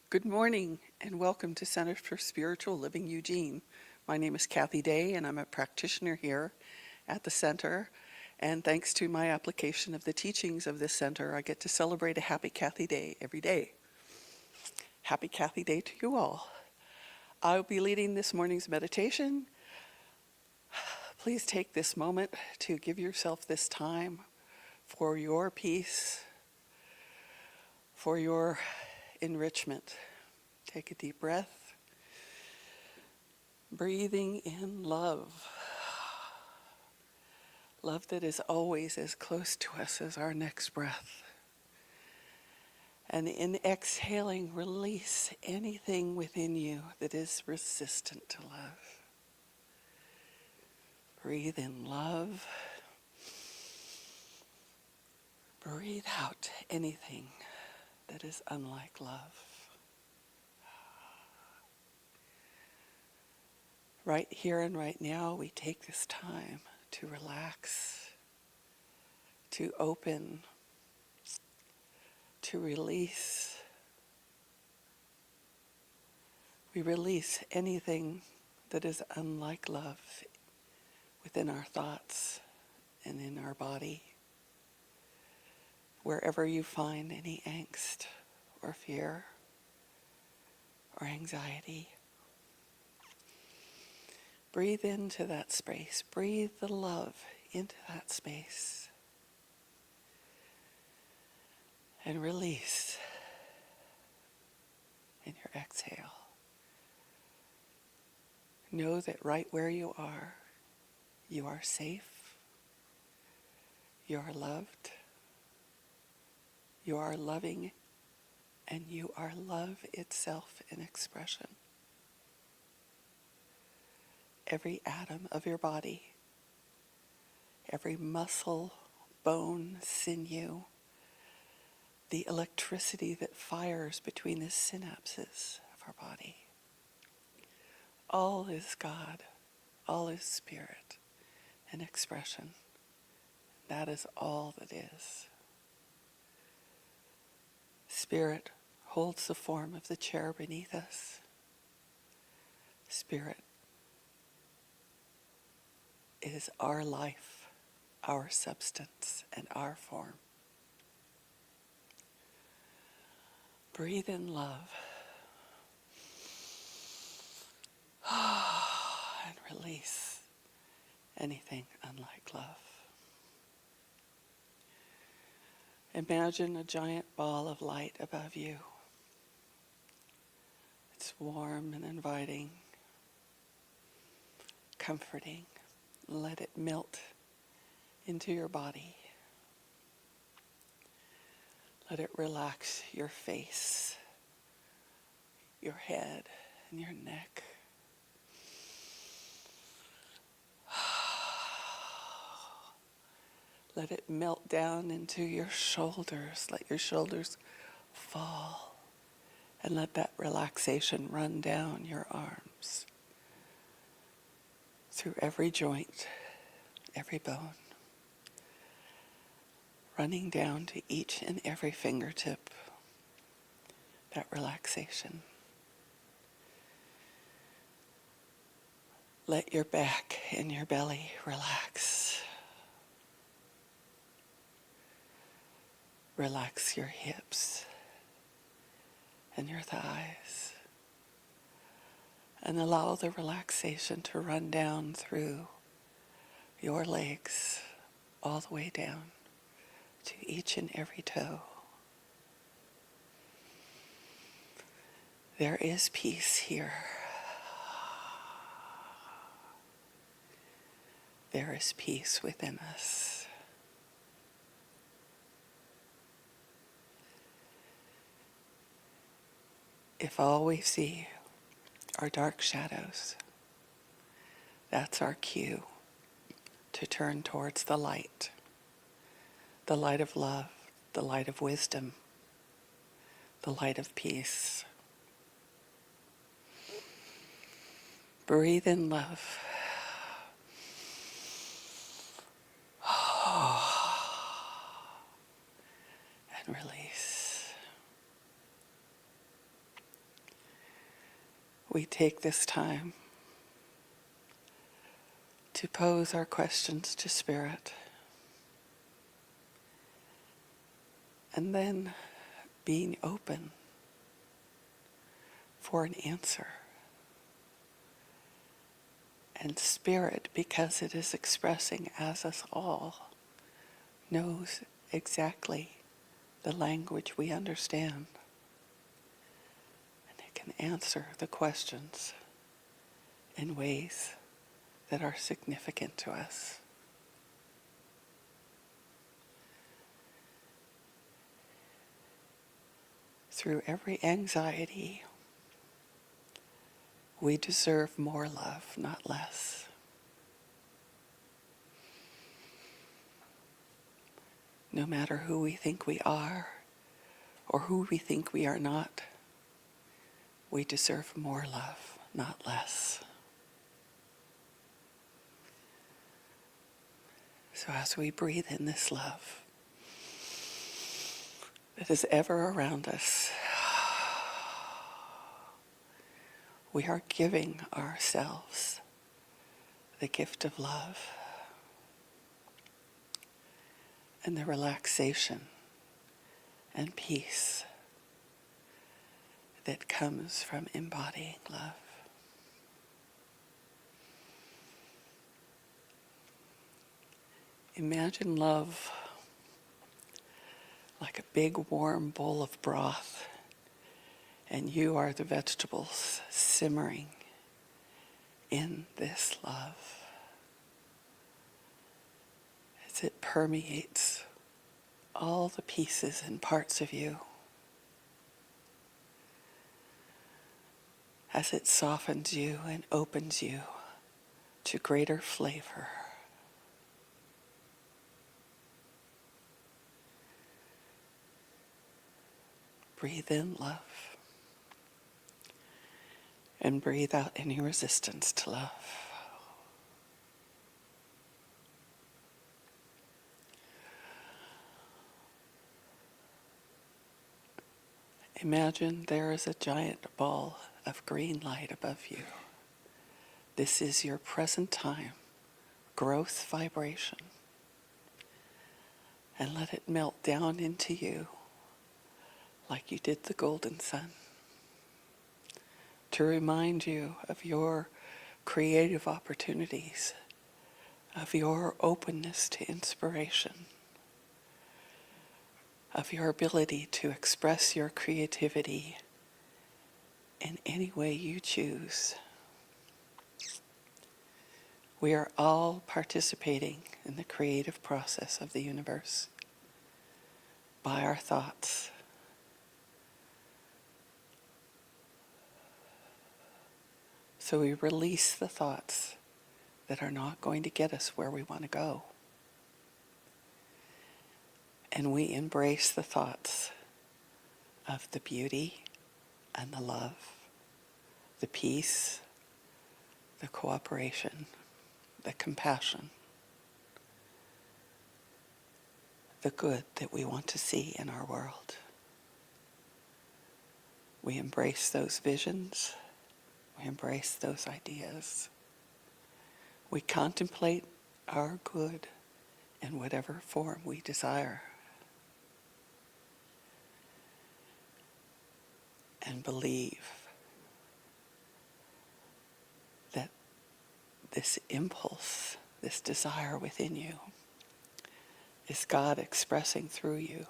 Good morning and welcome to Center for Spiritual Living Eugene. My name is Kathy Day and I'm a practitioner here at the center. And thanks to my application of the teachings of this center, I get to celebrate a Happy Kathy Day every day. Happy Kathy Day to you all. I'll be leading this morning's meditation. Please take this moment to give yourself this time for your peace, for your enrichment. Take a deep breath, breathing in love. Love that is always as close to us as our next breath. And in exhaling, release anything within you that is resistant to love. Breathe in love. Breathe out anything that is unlike love. Right here and right now, we take this time to relax, to open, to release. We release anything that is unlike love within our thoughts and in our body. Wherever you find any angst or fear or anxiety, breathe into that space. Breathe the love into that space. And release in your exhale. Know that right where you are safe, you are loved, you are loving, and you are love itself in expression. Every atom of your body, every muscle, bone, sinew, the electricity that fires between the synapses of our body. All is God, all is spirit and expression. That is all that is. Spirit holds the form of the chair beneath us. Spirit is our life, our substance, and our form. Breathe in love. And release anything unlike love. Imagine a giant ball of light above you. It's warm and inviting, comforting. Let it melt into your body. Let it relax your face, your head, and your neck. Let it melt down into your shoulders. Let your shoulders fall. And let that relaxation run down your arms, through every joint, every bone, running down to each and every fingertip. That relaxation. Let your back and your belly relax. Relax your hips and your thighs. And allow the relaxation to run down through your legs, all the way down to each and every toe. There is peace here. There is peace within us. If all we see are dark shadows, that's our cue to turn towards the light of love, the light of wisdom, the light of peace. Breathe in love. And release. we take this time to pose our questions to Spirit, and then being open for an answer. And Spirit, because it is expressing as us all, knows exactly the language we understand. And it can answer the questions in ways that are significant to us. Through every anxiety, we deserve more love, not less. No matter who we think we are or who we think we are not, we deserve more love, not less. So as we breathe in this love that is ever around us, we are giving ourselves the gift of love and the relaxation and peace that comes from embodying love. Imagine love like a big warm bowl of broth, and you are the vegetables simmering in this love as it permeates all the pieces and parts of you, as it softens you and opens you to greater flavor. Breathe in love and breathe out any resistance to love. Imagine there is a giant ball of green light above you. This is your present time growth vibration. And let it melt down into you like you did the golden sun, to remind you of your creative opportunities, of your openness to inspiration, of your ability to express your creativity in any way you choose. We are all participating in the creative process of the universe by our thoughts. So we release the thoughts that are not going to get us where we want to go. And we embrace the thoughts of the beauty and the love, the peace, the cooperation, the compassion, the good that we want to see in our world. We embrace those visions. We embrace those ideas. We contemplate our good in whatever form we desire. And believe that this impulse, this desire within you, is God expressing through you,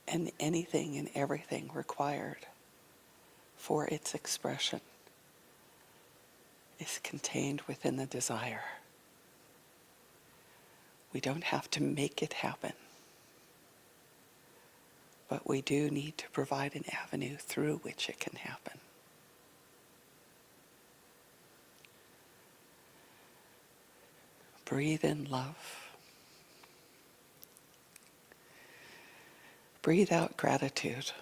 and anything and everything required for its expression is contained within the desire. We don't have to make it happen, but we do need to provide an avenue through which it can happen. Breathe in love. Breathe out gratitude.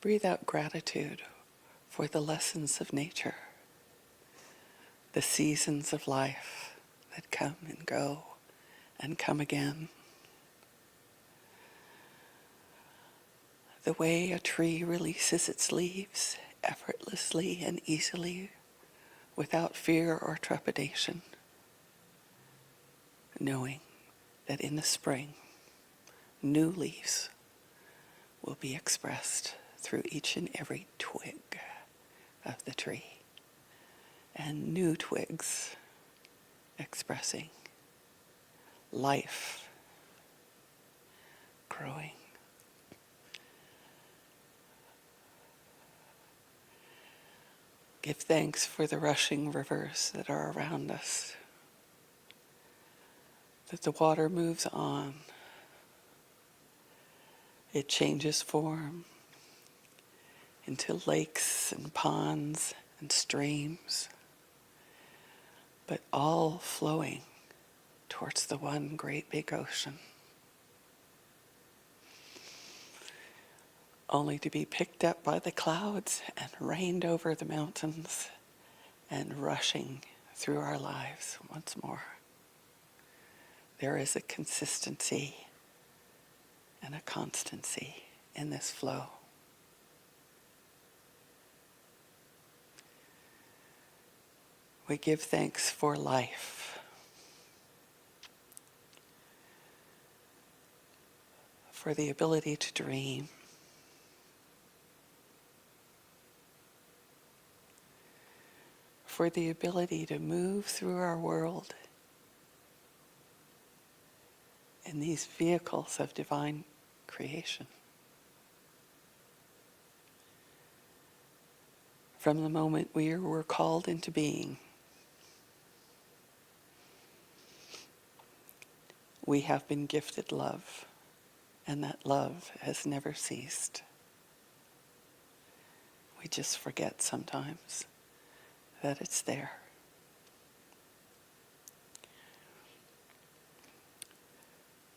Breathe out gratitude for the lessons of nature, the seasons of life that come and go and come again. The way a tree releases its leaves effortlessly and easily, without fear or trepidation, knowing that in the spring, new leaves will be expressed through each and every twig of the tree, and new twigs expressing life growing. Give thanks for the rushing rivers that are around us, that the water moves on. It changes form into lakes and ponds and streams, but all flowing towards the one great big ocean, only to be picked up by the clouds and rained over the mountains and rushing through our lives once more. There is a consistency and a constancy in this flow. We give thanks for life, for the ability to dream, for the ability to move through our world in these vehicles of divine creation. From the moment we were called into being, we have been gifted love, and that love has never ceased. We just forget sometimes that it's there.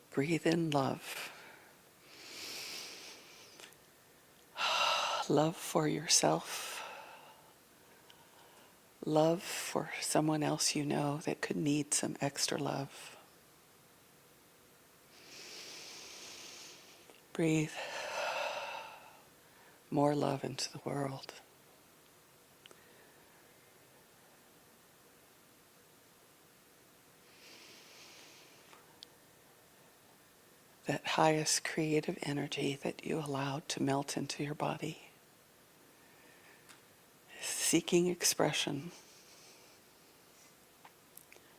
Breathe in love. Love for yourself. Love for someone else you know that could need some extra love. Breathe more love into the world. That highest creative energy that you allowed to melt into your body is seeking expression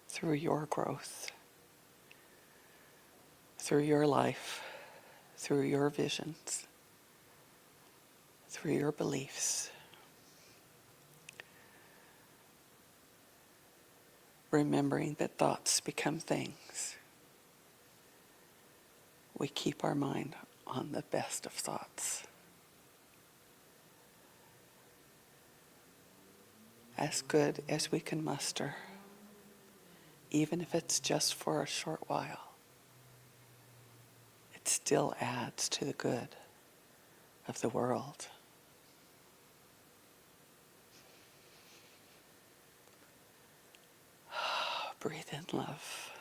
through your growth, through your life, through your visions, through your beliefs. Remembering that thoughts become things. We keep our mind on the best of thoughts. As good as we can muster, even if it's just for a short while. It still adds to the good of the world. Breathe in love.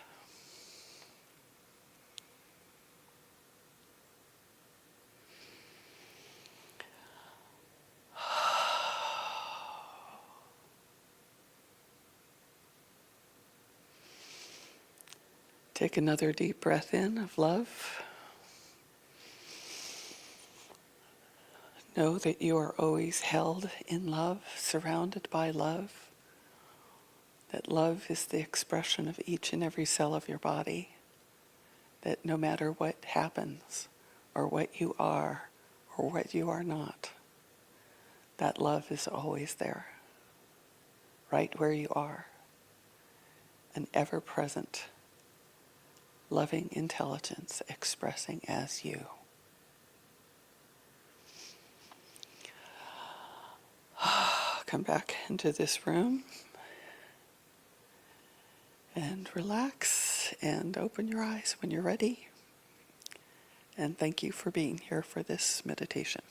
Take another deep breath in of love. Know that you are always held in love, surrounded by love. That love is the expression of each and every cell of your body. That no matter what happens, or what you are, or what you are not, that love is always there, right where you are, an ever-present, loving intelligence expressing as you. Come back into this room and relax and open your eyes when you're ready. And thank you for being here for this meditation.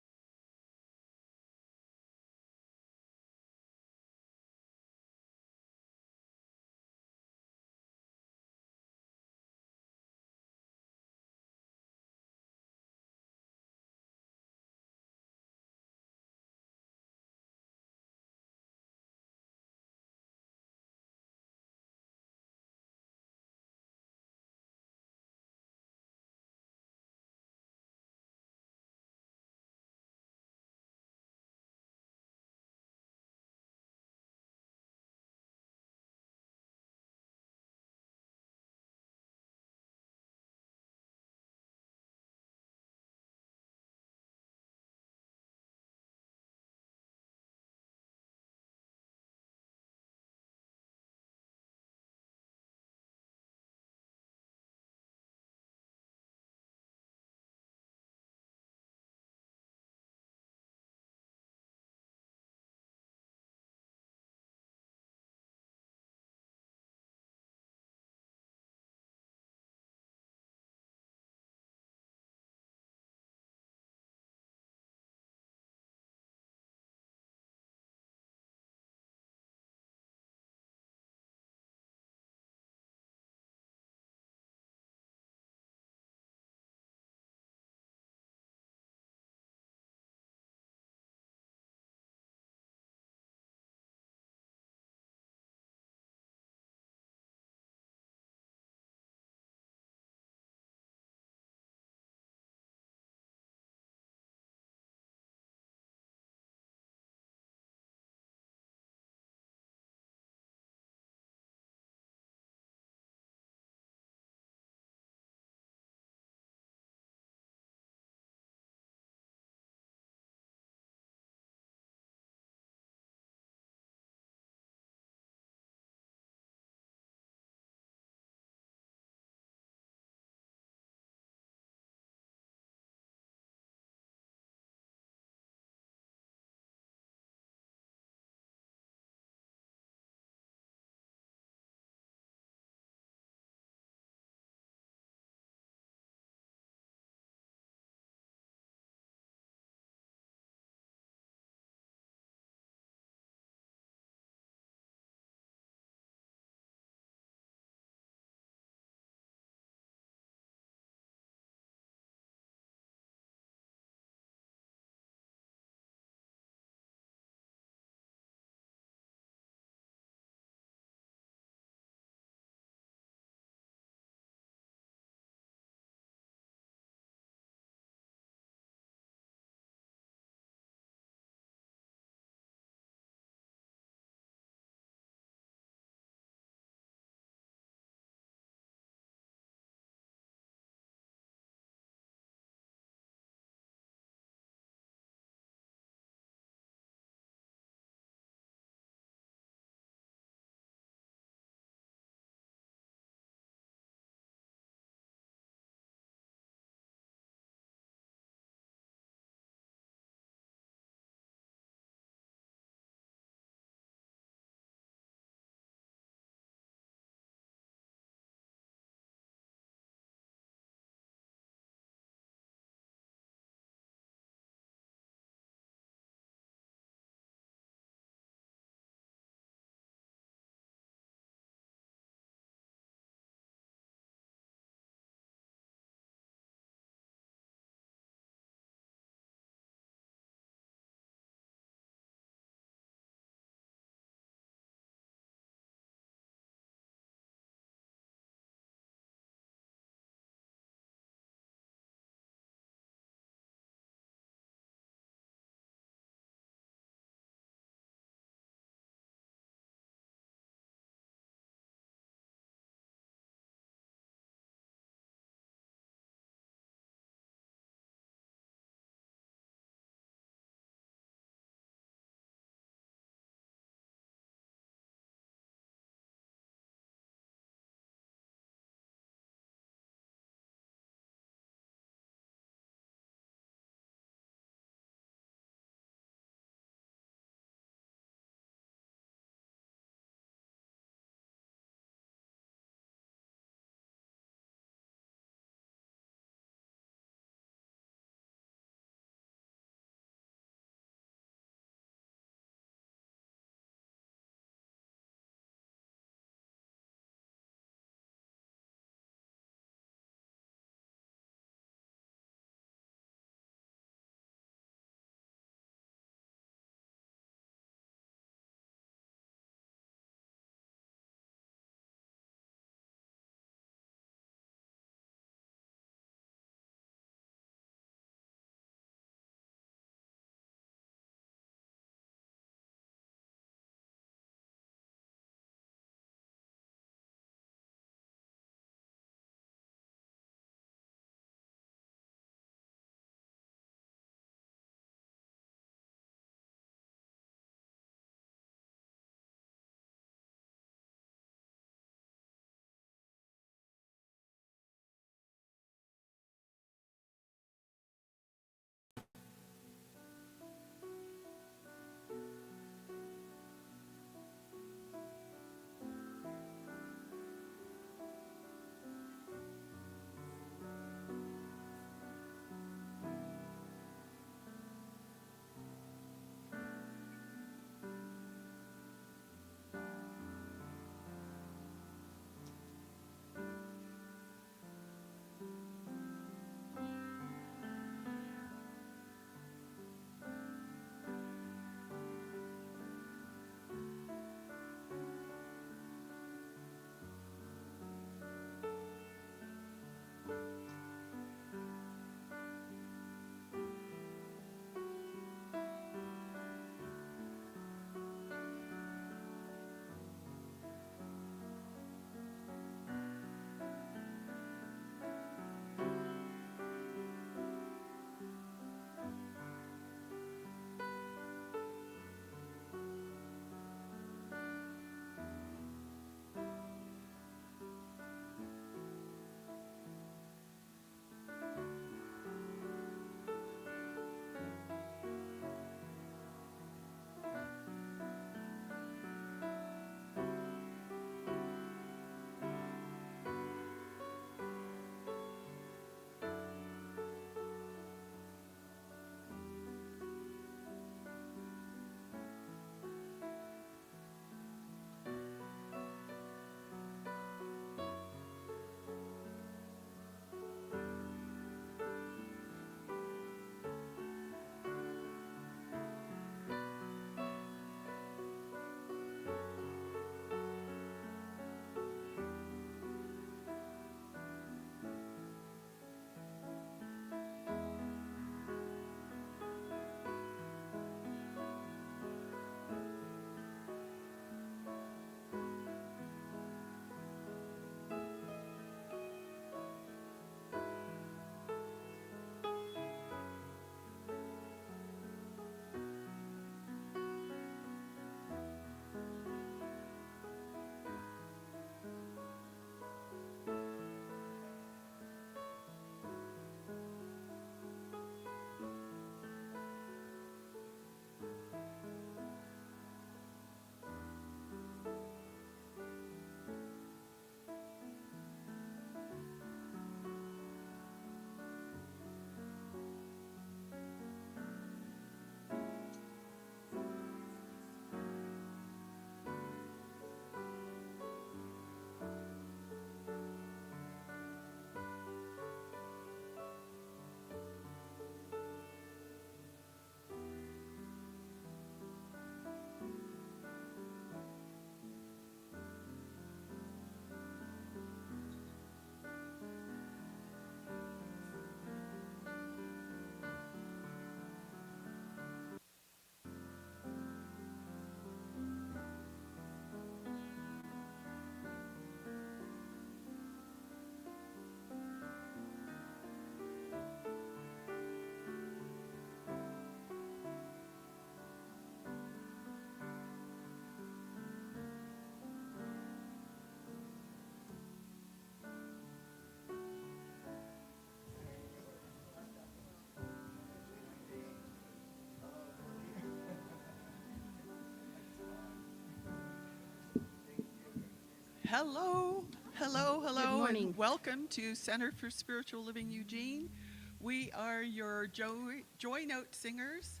Hello, hello, hello. Good morning. And welcome to Center for Spiritual Living Eugene. We are your Joy Note singers.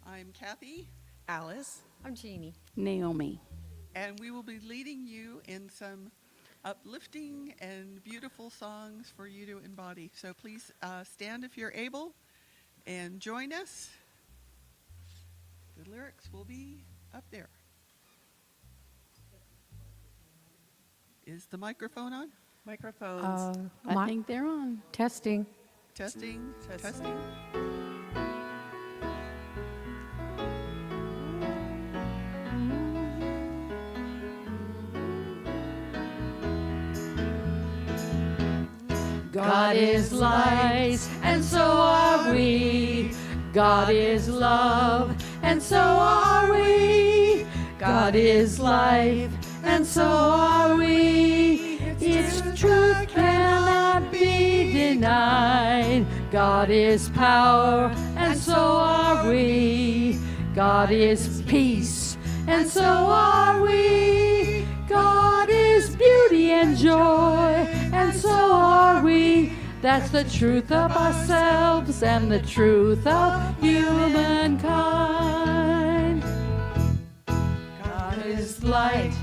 I'm Kathy, Alice. I'm Jeannie. Naomi. and we will be leading you in some uplifting and beautiful songs for you to embody. So please stand if you're able and join us. The lyrics will be up there. Is the microphone on? Microphones. I think they're on. Testing. Testing, Testing. testing. God is light, and so are we. God is love, and so are we. God is life, and so are we. Its truth cannot be denied. God is power, and so are we. God is peace, and so are we. God is beauty and joy, and so are we. That's the truth of ourselves and the truth of humankind. God is light,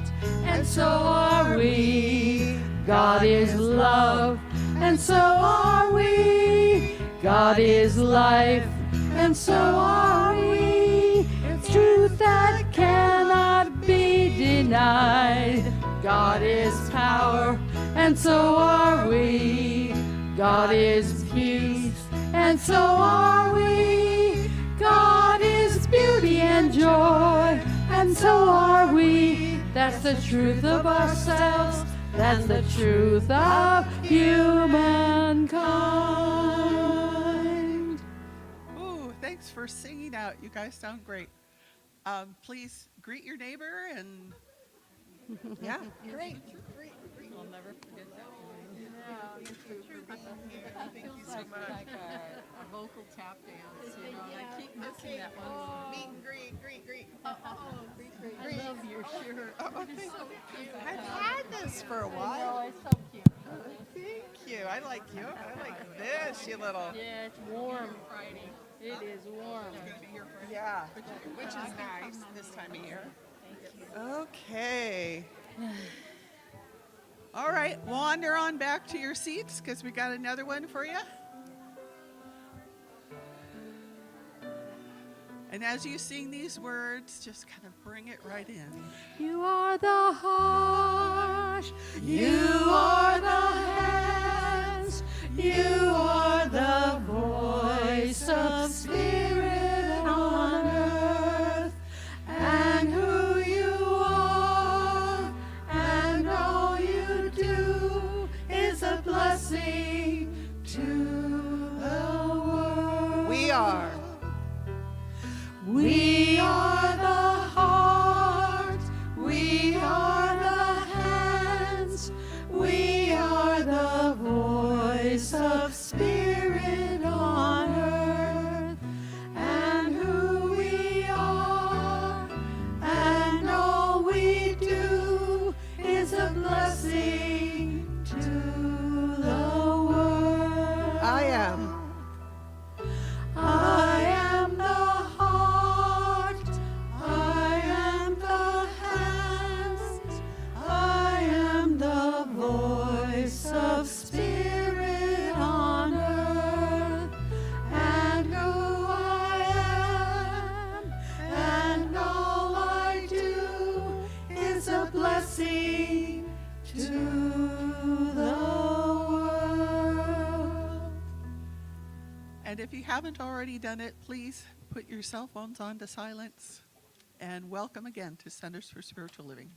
and so are we. God is love, and so are we. God is life, and so are we. It's truth that cannot be denied. God is power, and so are we. God is peace, and so are we. God is beauty and joy, and so are we. That's the truth of ourselves. That's the truth of humankind. Ooh, thanks for singing out. You guys sound great. Please greet your neighbor and Yeah, great. I'll never forget that one. Thank you so much. Like a vocal tap dance, you know. I keep missing that one. Meet and greet. I love your shirt. Oh, thank you. I've had this for a while. Oh, it's so cute. Thank you. I like you. I like this, you little. Yeah, it's warm. Friday. It is warm. Yeah, which is nice this time of year. Okay. all right, wander on back to your seats because we got another one for you. And as you sing these words, just kind of bring it right in. You are the heart. You are the hands. You are the voice of spirit on earth. And who you are and all you do is a blessing to the world. We are. We are the heart, we are the hands, we are the voice of spirit on earth, and who we are, and all we do is a blessing to the world. I am. I am the heart, I am the hands, I am the voice of spirit on earth, and who I am, and all I do is a blessing to the world. And if you haven't already done it, please put your cell phones on to silence. And welcome again to Centers for Spiritual Living.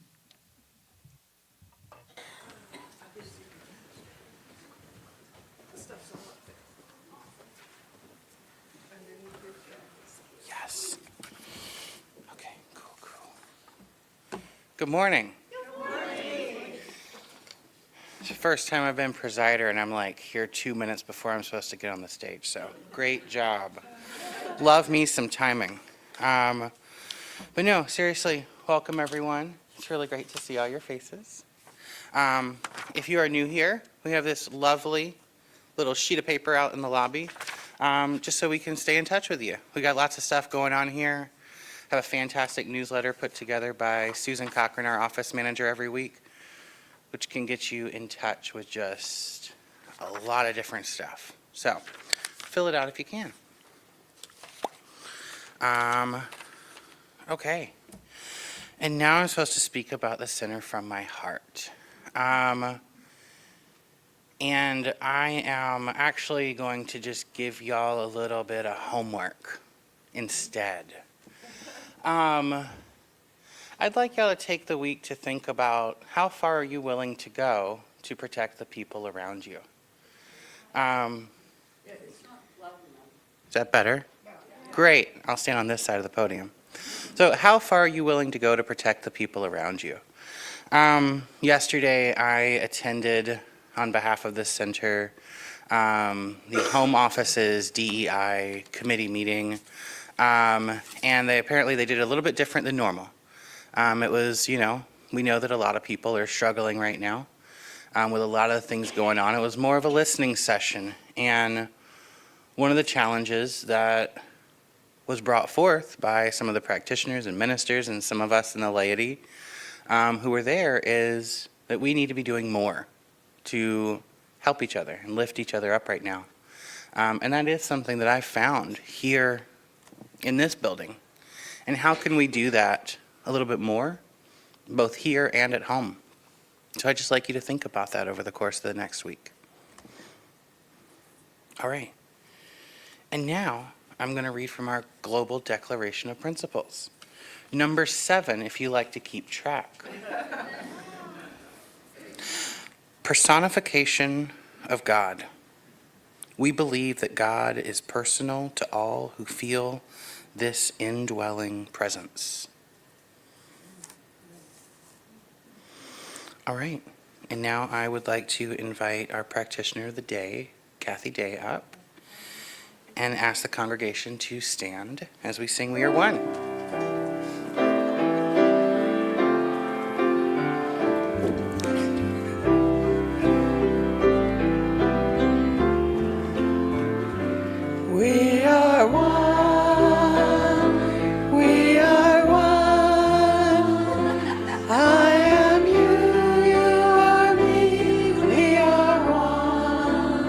Yes. Okay, cool. Good morning. It's the first time I've been presider, and I'm like here 2 minutes before I'm supposed to get on the stage, so great job. Love me some timing. But no, seriously, welcome everyone. It's really great to see all your faces. If you are new here, we have this lovely little sheet of paper out in the lobby, just so we can stay in touch with you. We got lots of stuff going on here. Have a fantastic newsletter put together by Susan Cochran, our office manager, every week, which can get you in touch with just a lot of different stuff. So fill it out if you can. Okay. And now I'm supposed to speak about the Center from my heart. And I am actually going to just give y'all a little bit of homework instead. I'd like y'all to take the week to think about how far are you willing to go to protect the people around you. Is that better? Great. I'll stand on this side of the podium. So how far are you willing to go to protect the people around you? Yesterday, I attended, on behalf of the center, the home office's DEI committee meeting, and they did it a little bit different than normal. It was, we know that a lot of people are struggling right now with a lot of things going on. It was more of a listening session, and one of the challenges that was brought forth by some of the practitioners and ministers and some of us in the laity who were there is that we need to be doing more to help each other and lift each other up right now. And that is something that I've found here in this building. And how can we do that a little bit more, both here and at home? So I'd just like you to think about that over the course of the next week. All right. And now I'm going to read from our Global Declaration of Principles. Number 7, if you like to keep track. Personification of God. We believe that God is personal to all who feel this indwelling presence. All right. And now I would like to invite our practitioner of the day, Kathy Day, up and ask the congregation to stand as we sing We Are One. We are one, we are one. I am you, you are me, we are one.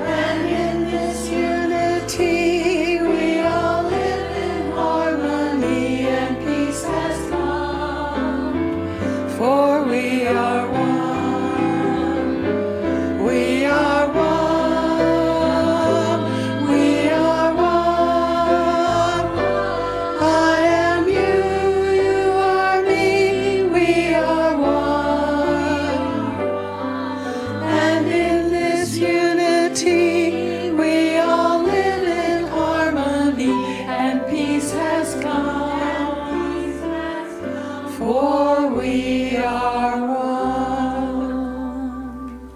And in this unity we all live in harmony, and peace has come. For we are one, we are one. For we are one.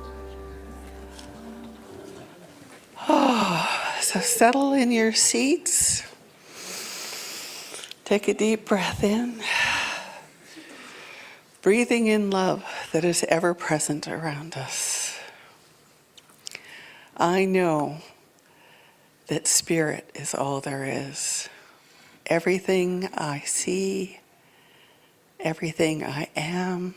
So settle in your seats. Take a deep breath in. Breathing in love that is ever present around us. I know that spirit is all there is. Everything I see, everything I am,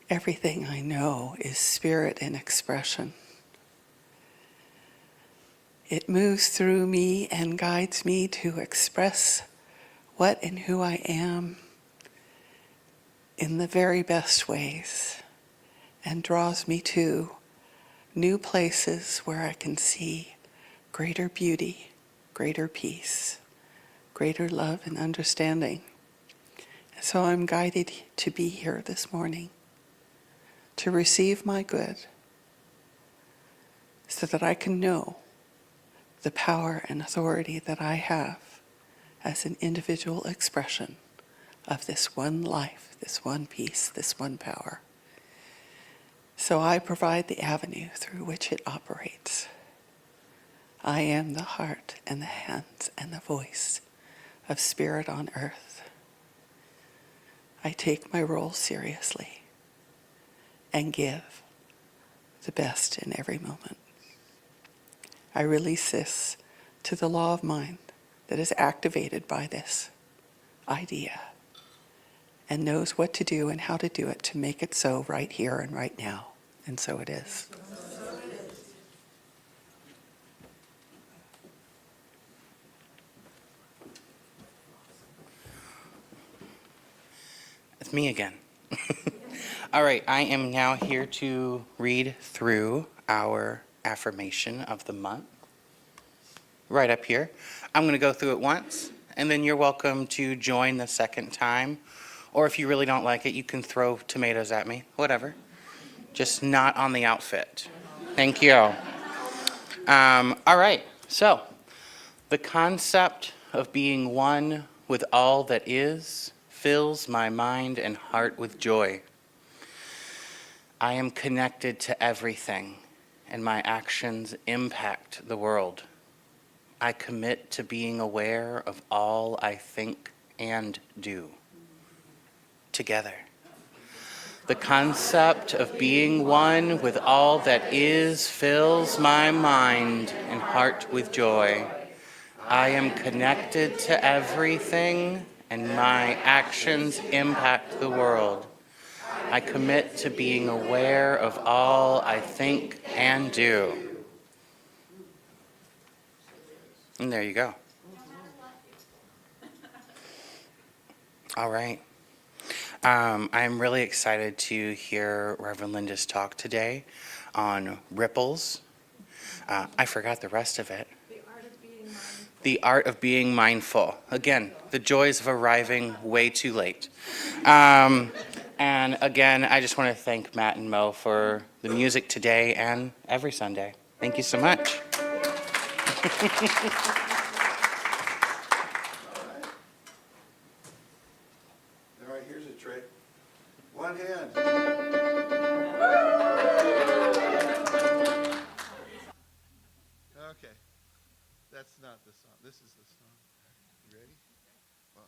everything I know is spirit in expression. It moves through me and guides me to express what and who I am in the very best ways, and draws me to new places where I can see greater beauty, greater peace, greater love and understanding. So I'm guided to be here this morning, to receive my good, so that I can know the power and authority that I have as an individual expression of this one life, this one peace, this one power. So I provide the avenue through which it operates. I am the heart and the hands and the voice of spirit on earth. I take my role seriously and give the best in every moment. I release this to the law of mind that is activated by this idea and knows what to do and how to do it to make it so right here and right now. And so it is. It's me again. All right, I am now here to read through our affirmation of the month. Right up here. I'm going to go through it once, and then you're welcome to join the second time. Or if you really don't like it, you can throw tomatoes at me, whatever. Just not on the outfit. Thank you. All right, so the concept of being one with all that is fills my mind and heart with joy. I am connected to everything, and my actions impact the world. I commit to being aware of all I think and do. Together. The concept of being one with all that is fills my mind and heart with joy. I am connected to everything, and my actions impact the world. I commit to being aware of all I think and do. And there you go. All right. I'm really excited to hear Reverend Linda's talk today on ripples. I forgot the rest of it. The art of being mindful. Again, the joys of arriving way too late. And again, I just want to thank Matt and Mo for the music today and every Sunday. Thank you so much. All right, here's a trick. One hand. Okay, that's not the song. This is the song. You ready? One,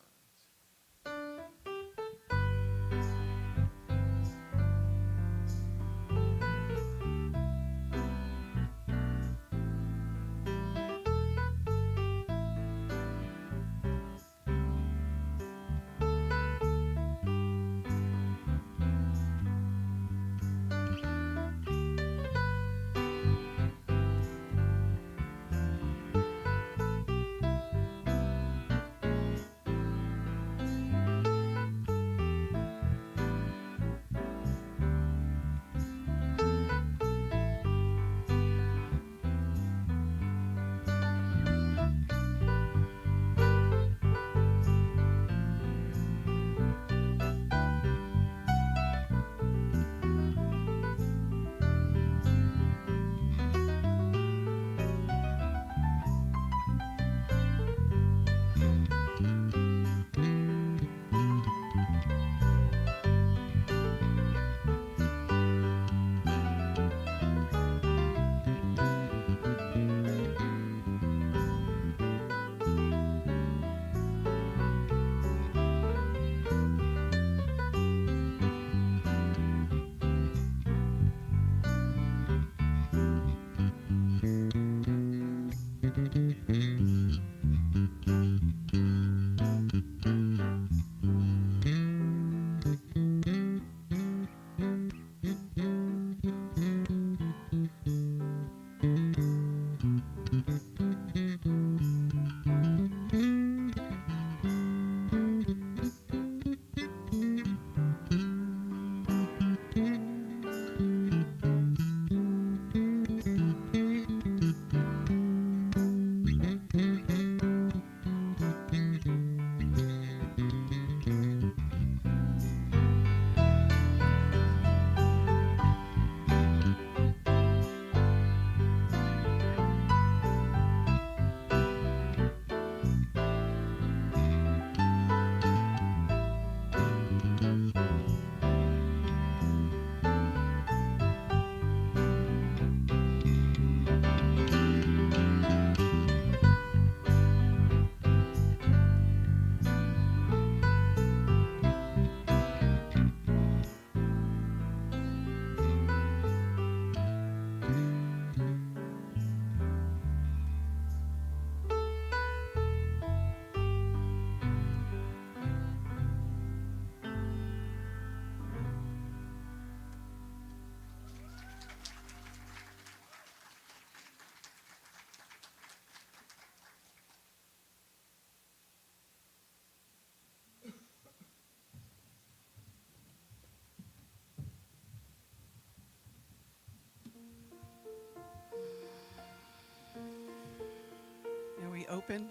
open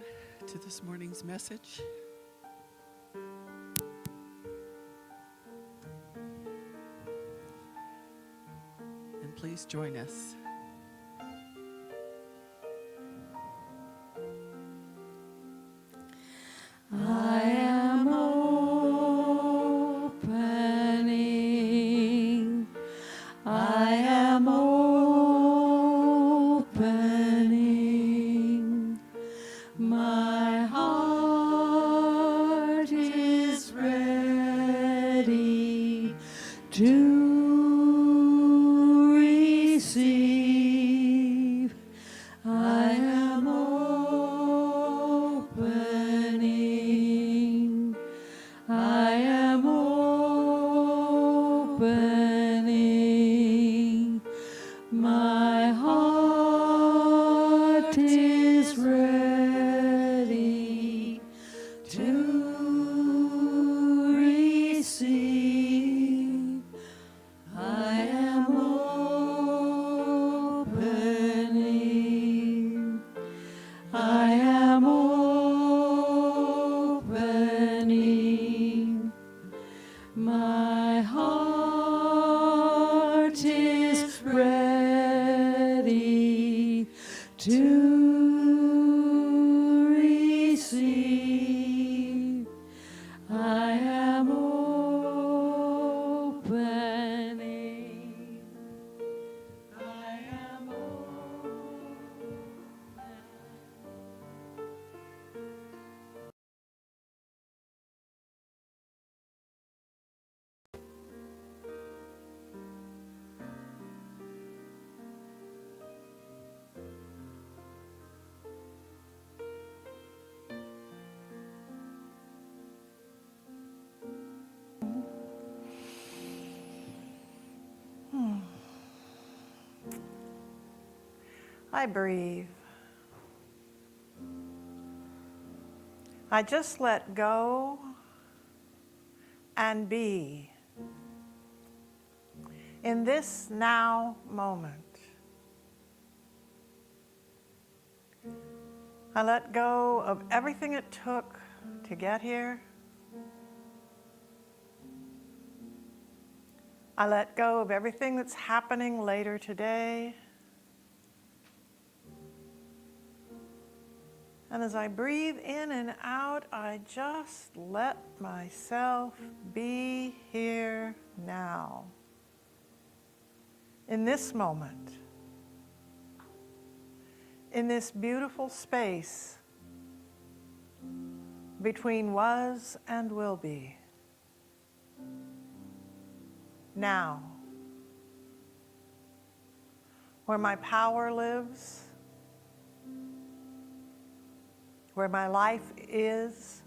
to this morning's message. And please join us. I am opening. I am opening. My heart is ready to receive. I am opening. I am opening. My heart is ready to receive. I am opening. I am opening. My heart is ready to receive. I am opening. I am opening. I breathe. I just let go and be in this now moment. I let go of everything it took to get here. I let go of everything that's happening later today. And as I breathe in and out, I just let myself be here now, in this moment, in this beautiful space between was and will be. Now, where my power lives, where my life is,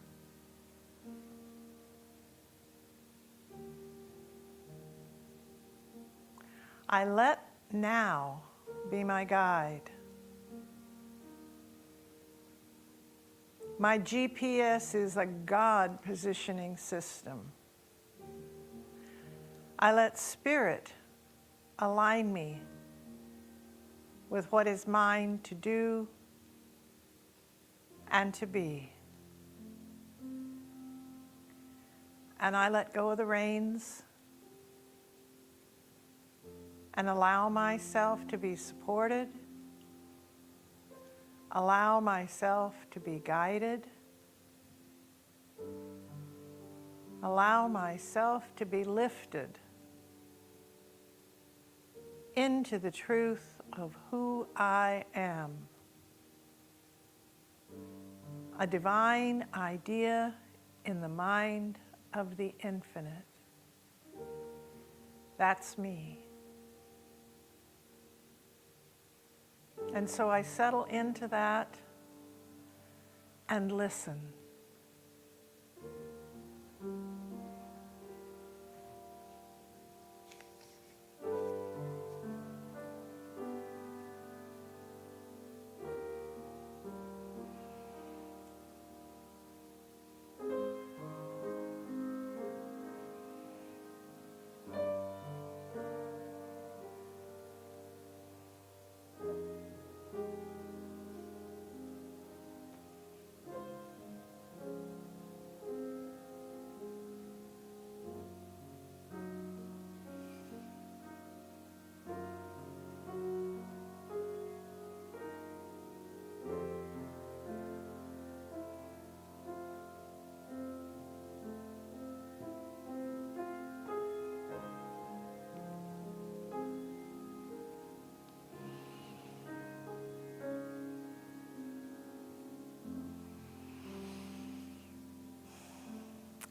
I let now be my guide. My GPS is a God positioning system. I let Spirit align me with what is mine to do and to be. And I let go of the reins and allow myself to be supported, allow myself to be guided, allow myself to be lifted into the truth of who I am. A divine idea in the mind of the infinite. That's me. And so I settle into that and listen.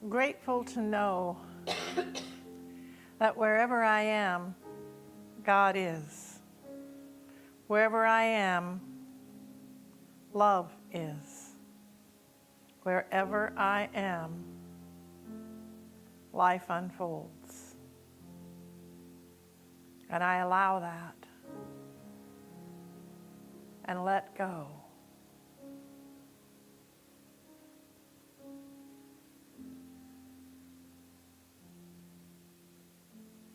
Grateful to know that wherever I am, God is. Wherever I am, love is. Wherever I am, life unfolds. And I allow that and let go.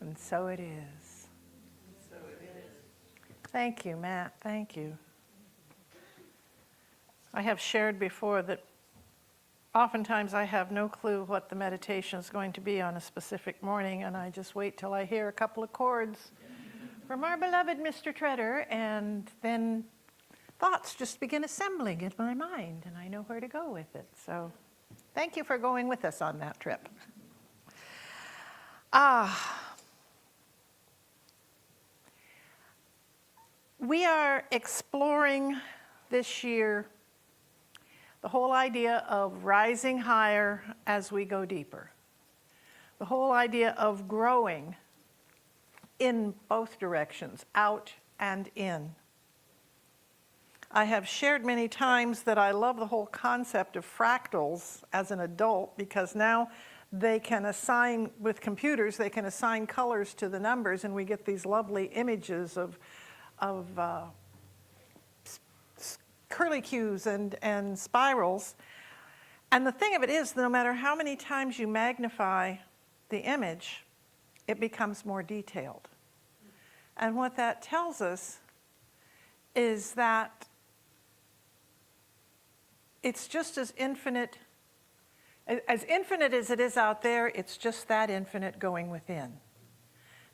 And so it is. Thank you, Matt. Thank you. I have shared before that oftentimes I have no clue what the meditation is going to be on a specific morning, and I just wait till I hear a couple of chords from our beloved Mr. Treader, and then thoughts just begin assembling in my mind, and I know where to go with it. So thank you for going with us on that trip. We are exploring this year the whole idea of rising higher as we go deeper. The whole idea of growing in both directions, out and in. I have shared many times that I love the whole concept of fractals as an adult, because now they can assign, with computers, they can assign colors to the numbers, and we get these lovely images of curlicues and spirals. And the thing of it is, no matter how many times you magnify the image, it becomes more detailed. And what that tells us is that it's just as infinite as it is out there. It's just that infinite going within.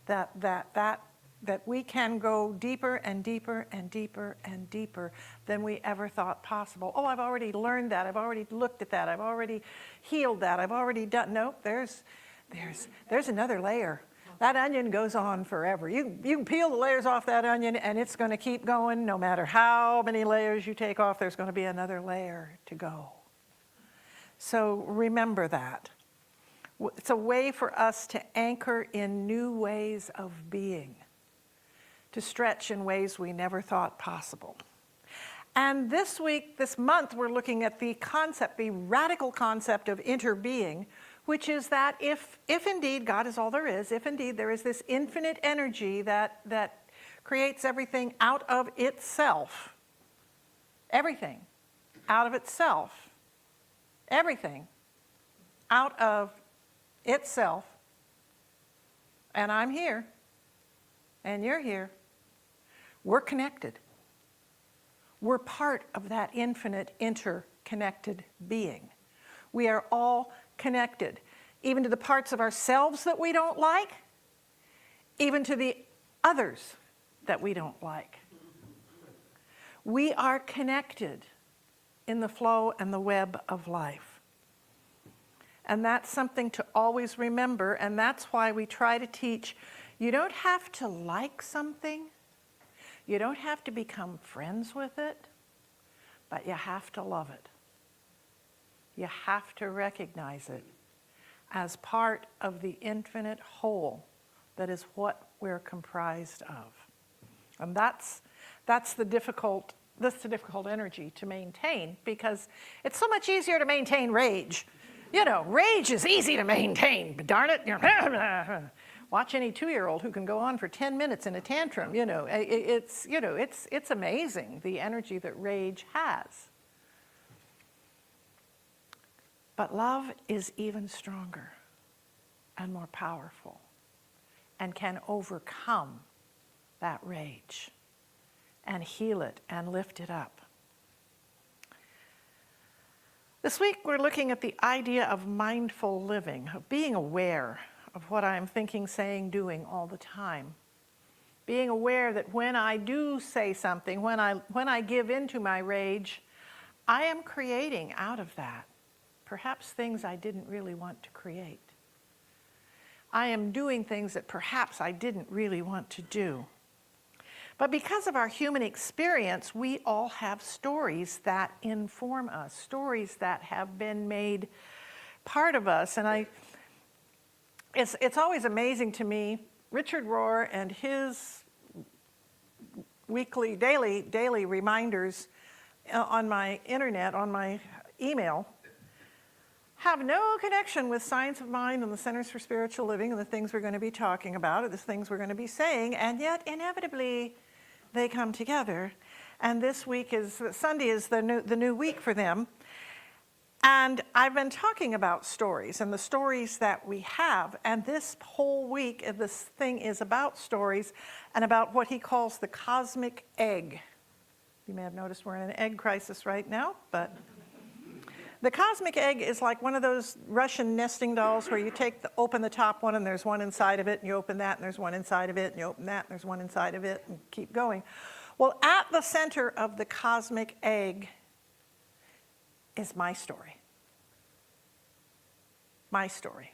That we can go deeper and deeper and deeper and deeper than we ever thought possible. Oh, I've already learned that. I've already looked at that. I've already healed that. I've already done. Nope, there's another layer. That onion goes on forever. You can peel the layers off that onion, and it's going to keep going. No matter how many layers you take off, there's going to be another layer to go. So remember that. It's a way for us to anchor in new ways of being, to stretch in ways we never thought possible. And this month, we're looking at the concept, the radical concept of interbeing, which is that if indeed God is all there is, if indeed there is this infinite energy that creates everything out of itself, everything out of itself, everything out of itself, and I'm here, and you're here, we're connected. We're part of that infinite interconnected being. We are all connected, even to the parts of ourselves that we don't like, even to the others that we don't like. We are connected in the flow and the web of life. And that's something to always remember, and that's why we try to teach, you don't have to like something, you don't have to become friends with it, but you have to love it. You have to recognize it as part of the infinite whole that is what we're comprised of. And that's the difficult energy to maintain, because it's so much easier to maintain rage. You know, rage is easy to maintain, but darn it, watch any 2-year-old who can go on for 10 minutes in a tantrum. It's amazing the energy that rage has. But love is even stronger and more powerful and can overcome that rage and heal it and lift it up. This week we're looking at the idea of mindful living, of being aware of what I'm thinking, saying, doing all the time. Being aware that when I do say something, when I give into my rage, I am creating out of that perhaps things I didn't really want to create. I am doing things that perhaps I didn't really want to do. But because of our human experience, we all have stories that inform us, stories that have been made part of us. And it's always amazing to me, Richard Rohr and his weekly, daily reminders on my internet, on my email, have no connection with Science of Mind and the Centers for Spiritual Living and the things we're going to be talking about or the things we're going to be saying, and yet inevitably they come together. And this week Sunday is the new week for them. And I've been talking about stories and the stories that we have, and this whole week this thing is about stories and about what he calls the cosmic egg. You may have noticed we're in an egg crisis right now, but the cosmic egg is like one of those Russian nesting dolls where you open the top one and there's one inside of it, and you open that and there's one inside of it, and you open that and there's one inside of it, and keep going. Well, at the center of the cosmic egg is my story. My story.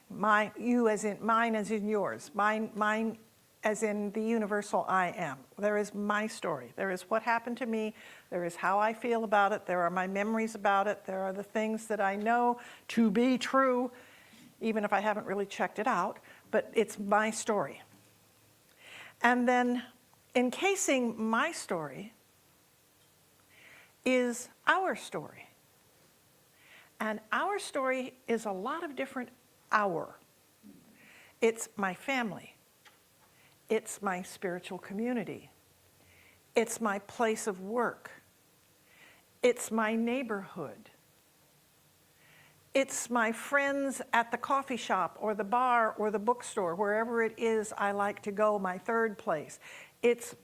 You as in mine as in yours. Mine as in the universal I am. There is my story. There is what happened to me. There is how I feel about it. There are my memories about it. There are the things that I know to be true, even if I haven't really checked it out. But it's my story. And then encasing my story is our story. And our story is a lot of different our. It's my family. It's my spiritual community. It's my place of work. It's my neighborhood. It's my friends at the coffee shop or the bar or the bookstore, wherever it is I like to go, my third place. It's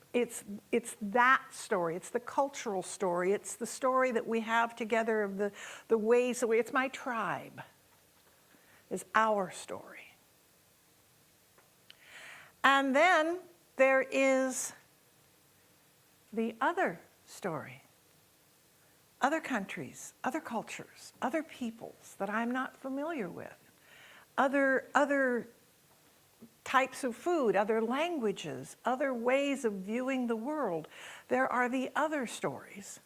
that story. It's the cultural story. It's the story that we have together of the ways that it's my tribe. It's our story. And then there is the other story. Other countries, other cultures, other peoples that I'm not familiar with. Other types of food, other languages, other ways of viewing the world. There are the other stories.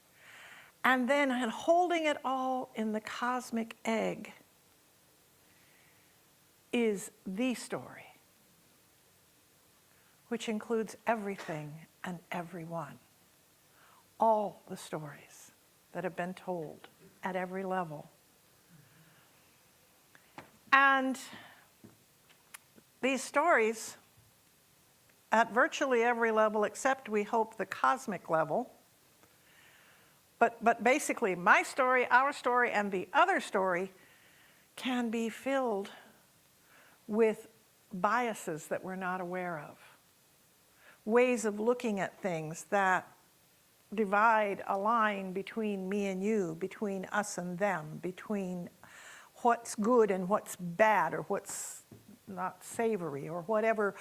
And then holding it all in the cosmic egg is the story, which includes everything and everyone. All the stories that have been told at every level. And these stories, at virtually every level except, we hope, the cosmic level, but basically my story, our story, and the other story can be filled with biases that we're not aware of, ways of looking at things that divide a line between me and you, between us and them, between what's good and what's bad, or what's not savory, or whatever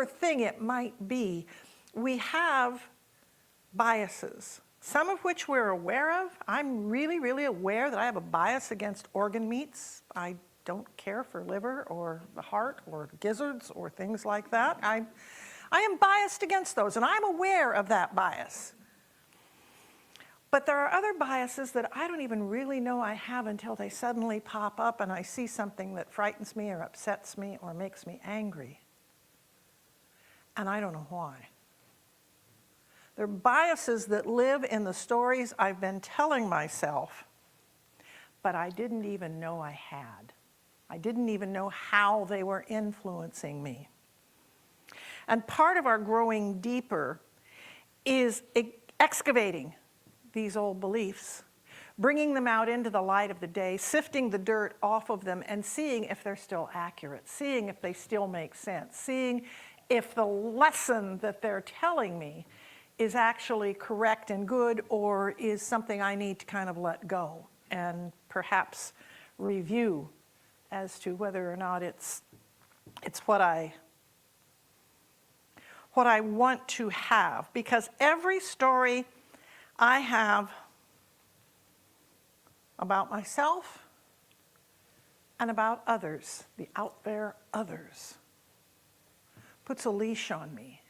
thing it might be. We have biases, some of which we're aware of. I'm really, really aware that I have a bias against organ meats. I don't care for liver or the heart or gizzards or things like that. I am biased against those, and I'm aware of that bias. But there are other biases that I don't even really know I have until they suddenly pop up and I see something that frightens me or upsets me or makes me angry. And I don't know why. They're biases that live in the stories I've been telling myself, but I didn't even know I had. I didn't even know how they were influencing me. And part of our growing deeper is excavating these old beliefs, bringing them out into the light of the day, sifting the dirt off of them and seeing if they're still accurate, seeing if they still make sense, seeing if the lesson that they're telling me is actually correct and good, or is something I need to kind of let go and perhaps review as to whether or not it's what I want to have. Because every story I have about myself and about others, the out there others, puts a leash on me,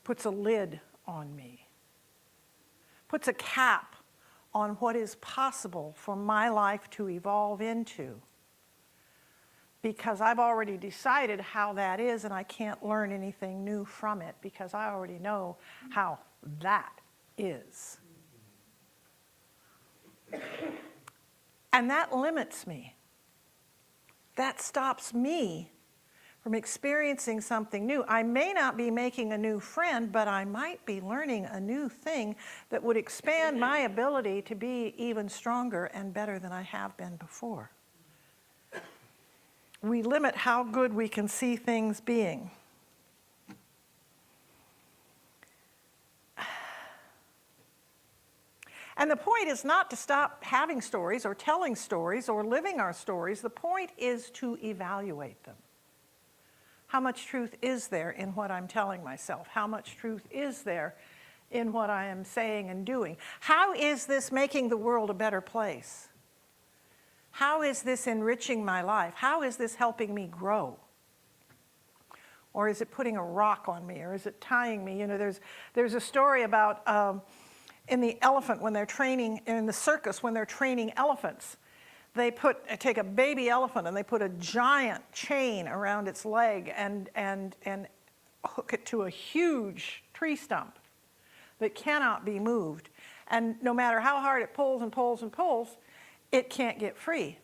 puts a lid on me, puts a cap on what is possible for my life to evolve into, because I've already decided how that is, and I can't learn anything new from it because I already know how that is. And that limits me. That stops me from experiencing something new. I may not be making a new friend, but I might be learning a new thing that would expand my ability to be even stronger and better than I have been before. We limit how good we can see things being. And the point is not to stop having stories or telling stories or living our stories. The point is to evaluate them. How much truth is there in what I'm telling myself? How much truth is there in what I am saying and doing? How is this making the world a better place? How is this enriching my life? How is this helping me grow? Or is it putting a rock on me? Or is it tying me? You know, there's a story about in the elephant when they're training, in the circus when they're training elephants, they take a baby elephant and they put a giant chain around its leg and hook it to a huge tree stump that cannot be moved. And no matter how hard it pulls and pulls and pulls, it can't get free.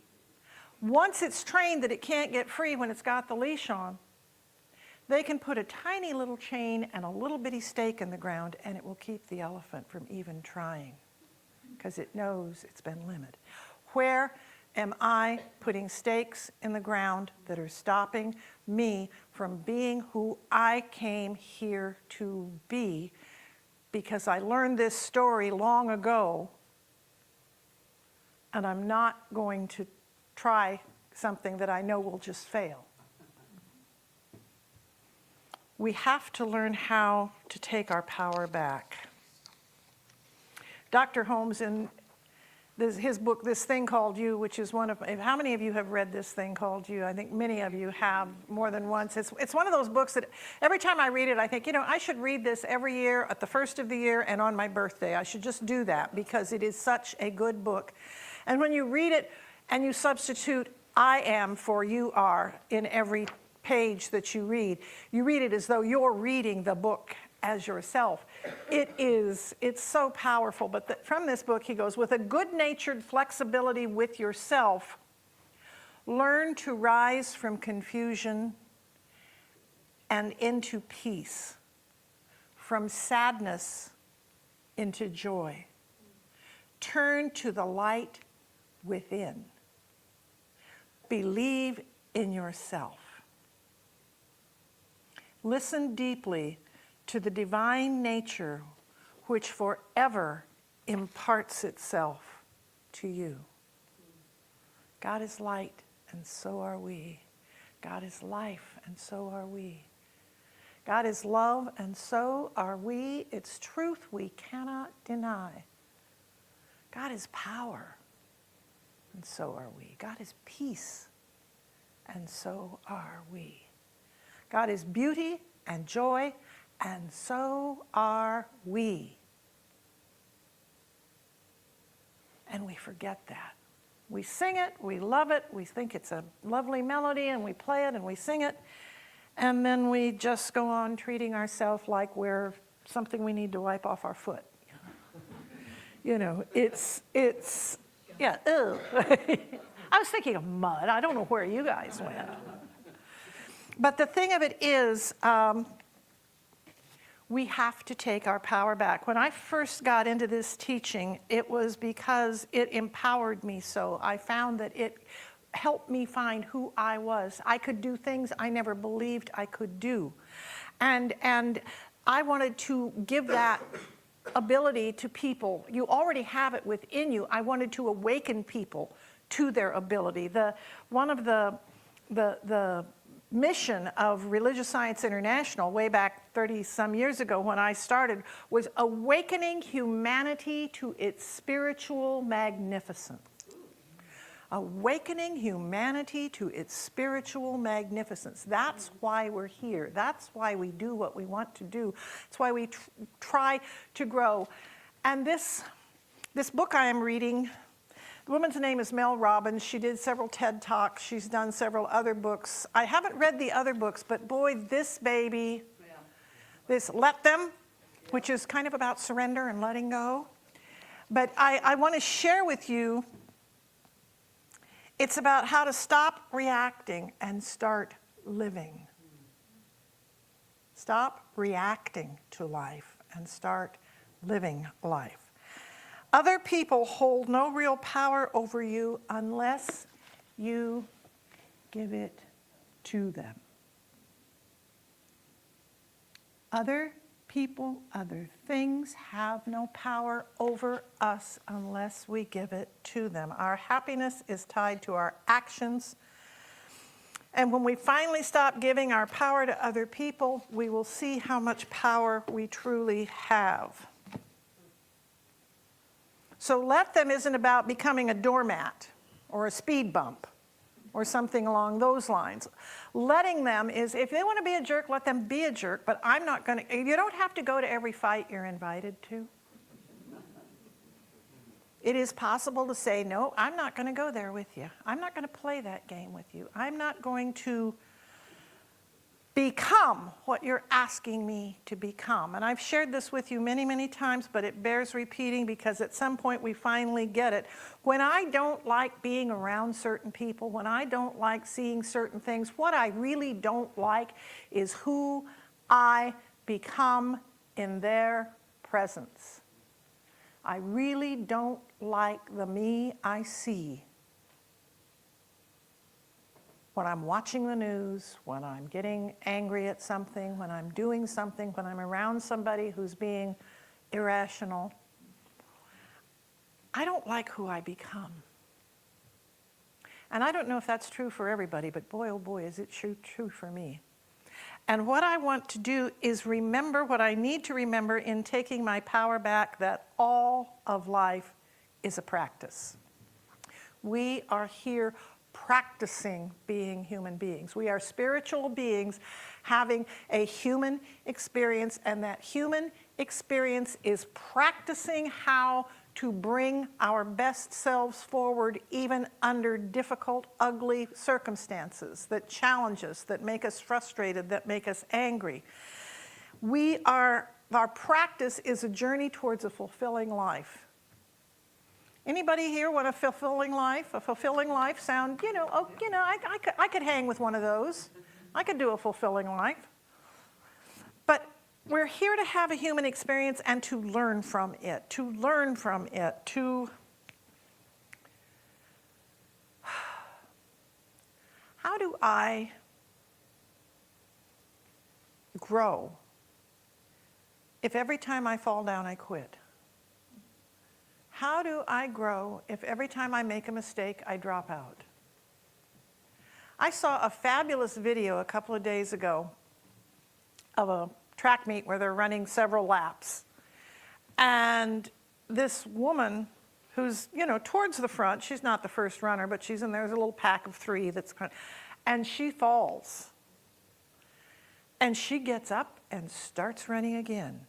Once it's trained that it can't get free when it's got the leash on, they can put a tiny little chain and a little bitty stake in the ground, and it will keep the elephant from even trying because it knows it's been limited. Where am I putting stakes in the ground that are stopping me from being who I came here to be because I learned this story long ago, and I'm not going to try something that I know will just fail? We have to learn how to take our power back. Dr. Holmes, in his book, This Thing Called You, which is one of, how many of you have read This Thing Called You? I think many of you have more than once. It's one of those books that every time I read it, I think, you know, I should read this every year at the first of the year and on my birthday. I should just do that because it is such a good book. And when you read it and you substitute I am for you are in every page that you read it as though you're reading the book as yourself. It's so powerful. But from this book, he goes, with a good-natured flexibility with yourself, learn to rise from confusion and into peace, from sadness into joy. Turn to the light within. Believe in yourself. Listen deeply to the divine nature which forever imparts itself to you. God is light, and so are we. God is life, and so are we. God is love, and so are we. It's truth we cannot deny. God is power, and so are we. God is peace, and so are we. God is beauty and joy, and so are we. And we forget that. We sing it, we love it, we think it's a lovely melody, and we play it and we sing it, and then we just go on treating ourselves like we're something we need to wipe off our foot. You know, it's yeah, ew. I was thinking of mud. I don't know where you guys went. But the thing of it is, we have to take our power back. When I first got into this teaching, it was because it empowered me so. I found that it helped me find who I was. I could do things I never believed I could do. And I wanted to give that ability to people. You already have it within you. I wanted to awaken people to their ability. One of the mission of Religious Science International way back 30-some years ago when I started was awakening humanity to its spiritual magnificence. Awakening humanity to its spiritual magnificence. That's why we're here. That's why we do what we want to do. That's why we try to grow. And this This book I am reading, the woman's name is Mel Robbins. She did several TED Talks. She's done several other books. I haven't read the other books, but boy, this baby, this Let Them, which is kind of about surrender and letting go. But I want to share with you, it's about how to stop reacting and start living. Stop reacting to life and start living life. Other people hold no real power over you unless you give it to them. Other people, other things have no power over us unless we give it to them. Our happiness is tied to our actions. And when we finally stop giving our power to other people, we will see how much power we truly have. So Let Them isn't about becoming a doormat or a speed bump or something along those lines. Letting them is, if they want to be a jerk, let them be a jerk, but I'm not going to, you don't have to go to every fight you're invited to. It is possible to say, no, I'm not going to go there with you. I'm not going to play that game with you. I'm not going to become what you're asking me to become. And I've shared this with you many, many times, but it bears repeating because at some point we finally get it. When I don't like being around certain people, when I don't like seeing certain things, what I really don't like is who I become in their presence. I really don't like the me I see when I'm watching the news, when I'm getting angry at something, when I'm doing something, when I'm around somebody who's being irrational. I don't like who I become. And I don't know if that's true for everybody, but boy, oh boy, is it true for me. And what I want to do is remember what I need to remember in taking my power back, that all of life is a practice. We are here practicing being human beings. We are spiritual beings having a human experience, and that human experience is practicing how to bring our best selves forward even under difficult, ugly circumstances that challenge us, that make us frustrated, that make us angry. Our practice is a journey towards a fulfilling life. Anybody here want a fulfilling life? A fulfilling life sound, I could hang with one of those. I could do a fulfilling life. But we're here to have a human experience and to learn from it, how do I grow if every time I fall down I quit? How do I grow if every time I make a mistake, I drop out? I saw a fabulous video a couple of days ago of a track meet where they're running several laps. And this woman who's, towards the front, she's not the first runner, but she's in there's a little pack of three and she falls. And she gets up and starts running again.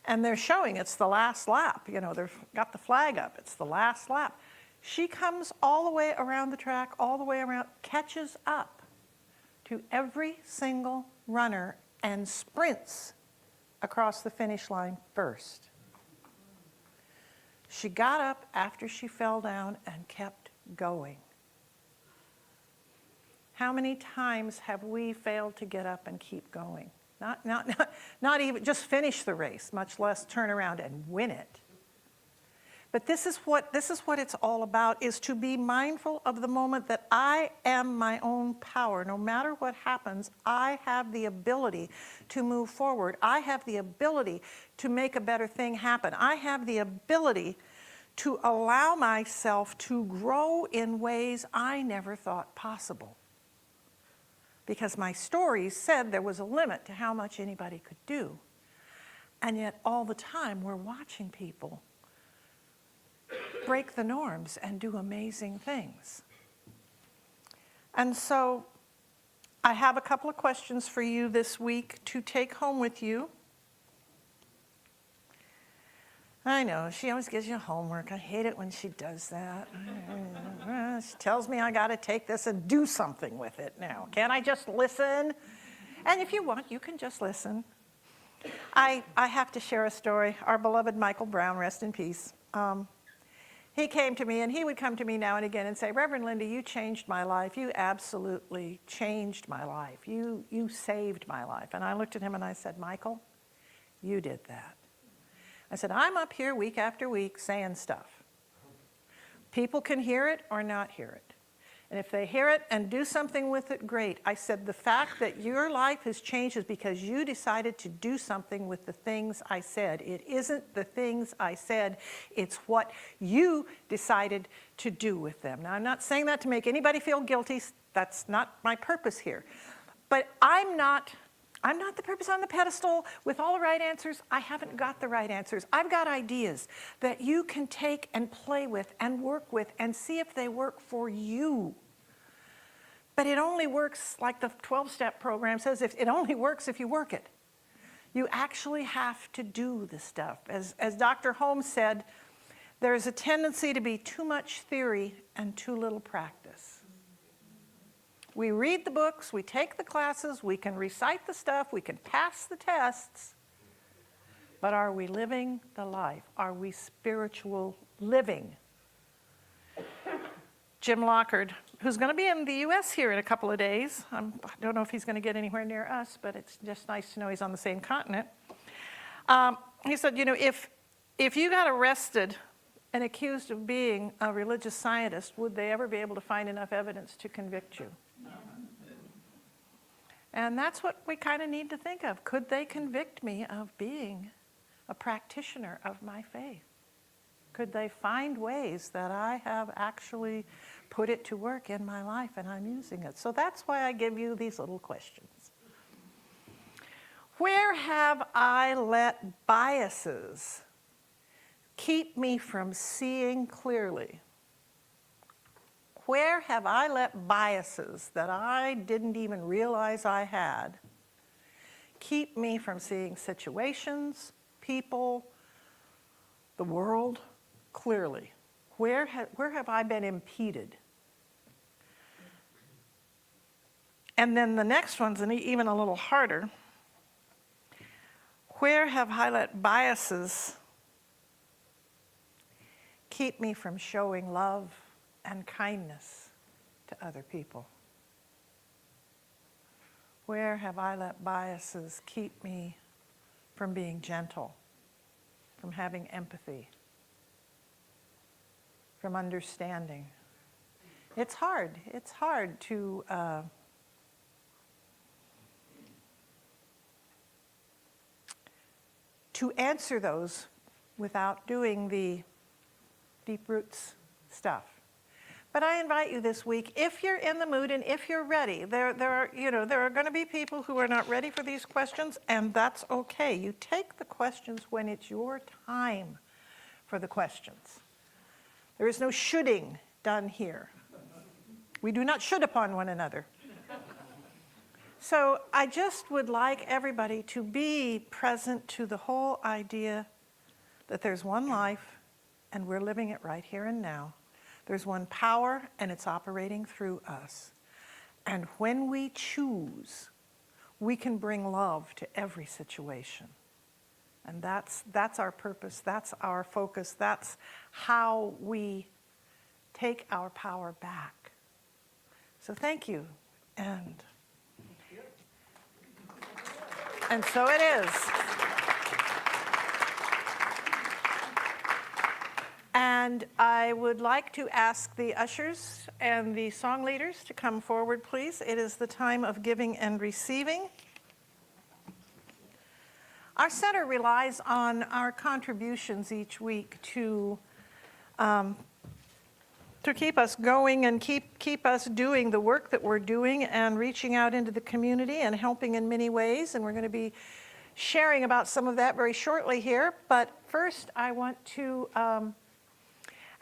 And they're showing it's the last lap. They've got the flag up. It's the last lap. She comes all the way around the track, all the way around, catches up to every single runner and sprints across the finish line first. She got up after she fell down and kept going. How many times have we failed to get up and keep going? Not even just finish the race, much less turn around and win it. But this is what it's all about, is to be mindful of the moment that I am my own power. No matter what happens, I have the ability to move forward. I have the ability to make a better thing happen. I have the ability to allow myself to grow in ways I never thought possible. Because my stories said there was a limit to how much anybody could do. And yet all the time we're watching people break the norms and do amazing things. And so I have a couple of questions for you this week to take home with you. I know, she always gives you homework. I hate it when she does that. She tells me I got to take this and do something with it now. Can't I just listen? And if you want, you can just listen. I have to share a story. Our beloved Michael Brown, rest in peace. He came to me, and he would come to me now and again and say, Reverend Linda, you changed my life. You absolutely changed my life. You saved my life. And I looked at him and I said, Michael, you did that. I said, I'm up here week after week saying stuff. People can hear it or not hear it. And if they hear it and do something with it, great. I said, the fact that your life has changed is because you decided to do something with the things I said. It isn't the things I said, it's what you decided to do with them. Now, I'm not saying that to make anybody feel guilty. That's not my purpose here. But I'm not the purpose on the pedestal with all the right answers. I haven't got the right answers. I've got ideas that you can take and play with and work with and see if they work for you. But it only works, like the 12-step program says, it only works if you work it. You actually have to do the stuff. As Dr. Holmes said, there's a tendency to be too much theory and too little practice. We read the books, we take the classes, we can recite the stuff, we can pass the tests, but are we living the life? Are we spiritual living? Jim Lockard, who's going to be in the U.S. here in a couple of days. I don't know if he's going to get anywhere near us, but it's just nice to know he's on the same continent. He said, you know, if you got arrested and accused of being a religious scientist, would they ever be able to find enough evidence to convict you? And that's what we kind of need to think of. Could they convict me of being a practitioner of my faith? Could they find ways that I have actually put it to work in my life and I'm using it? So that's why I give you these little questions. Where have I let biases keep me from seeing clearly? Where have I let biases that I didn't even realize I had keep me from seeing situations, people, the world clearly? Where have I been impeded? And then the next one's even a little harder. Where have I let biases keep me from showing love and kindness to other people? Where have I let biases keep me from being gentle, from having empathy, from understanding? It's hard. It's hard to answer those without doing the deep roots stuff. But I invite you this week, if you're in the mood and if you're ready, there are going to be people who are not ready for these questions, and that's okay. You take the questions when it's your time for the questions. There is no shoulding done here. We do not should upon one another. So I just would like everybody to be present to the whole idea that there's one life and we're living it right here and now. There's one power, and it's operating through us. And when we choose, we can bring love to every situation. And that's our purpose, that's our focus, that's how we take our power back. So thank you. And so it is. And I would like to ask the ushers and the song leaders to come forward, please. It is the time of giving and receiving. Our center relies on our contributions each week to keep us going and keep us doing the work that we're doing and reaching out into the community and helping in many ways. And we're going to be sharing about some of that very shortly here. But first, I want to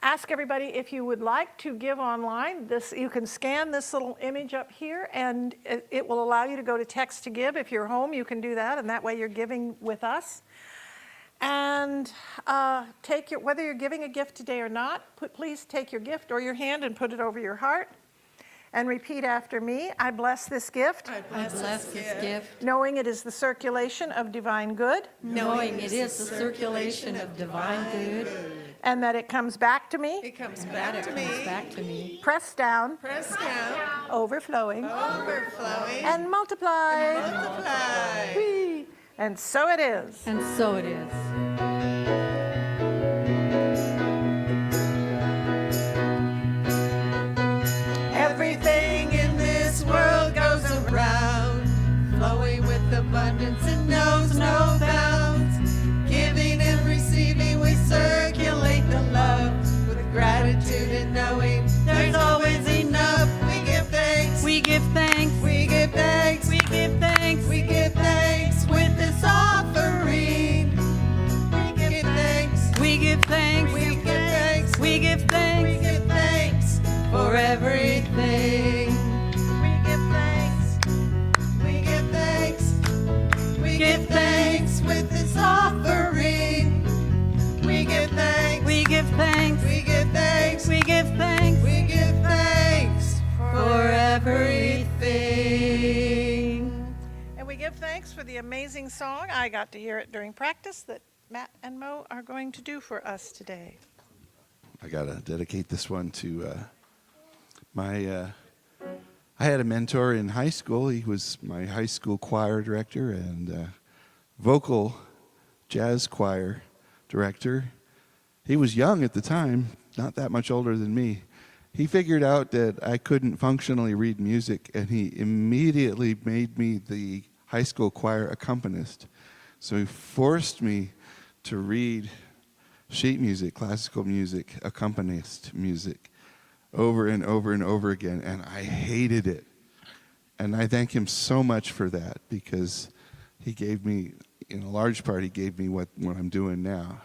ask everybody if you would like to give online. You can scan this little image up here, and it will allow you to go to text to give. If you're home, you can do that, and that way you're giving with us. And whether you're giving a gift today or not, please take your gift or your hand and put it over your heart. And repeat after me. I bless this gift, I bless this gift, knowing it is the circulation of divine good, knowing it is the circulation of divine good, and that it comes back to me, that it comes back to me, pressed down, overflowing, and multiplied. Whee! And so it is. and so it is. Everything in this world goes around, flowing with abundance and knows no bounds. Giving and receiving, we circulate the love with gratitude and knowing there's always enough. We give thanks, We give thanks, we give thanks, we give thanks, we give thanks with this offering. We give thanks, we give thanks, we give thanks, we give we thanks give thanks for everything. We give thanks. We give thanks. We give thanks with this offering. We give thanks. we give thanks, We give thanks. we give thanks We give thanks for everything. And we give thanks for the amazing song. I got to hear it during practice that Matt and Mo are going to do for us today. I got to dedicate this one to I had a mentor in high school. He was my high school choir director and vocal jazz choir director. He was young at the time, not that much older than me. He figured out that I couldn't functionally read music, and he immediately made me the high school choir accompanist. So he forced me to read sheet music, classical music, accompanist music, over and over and over again, and I hated it. And I thank him so much for that, because he gave me, in a large part, he gave me what I'm doing now.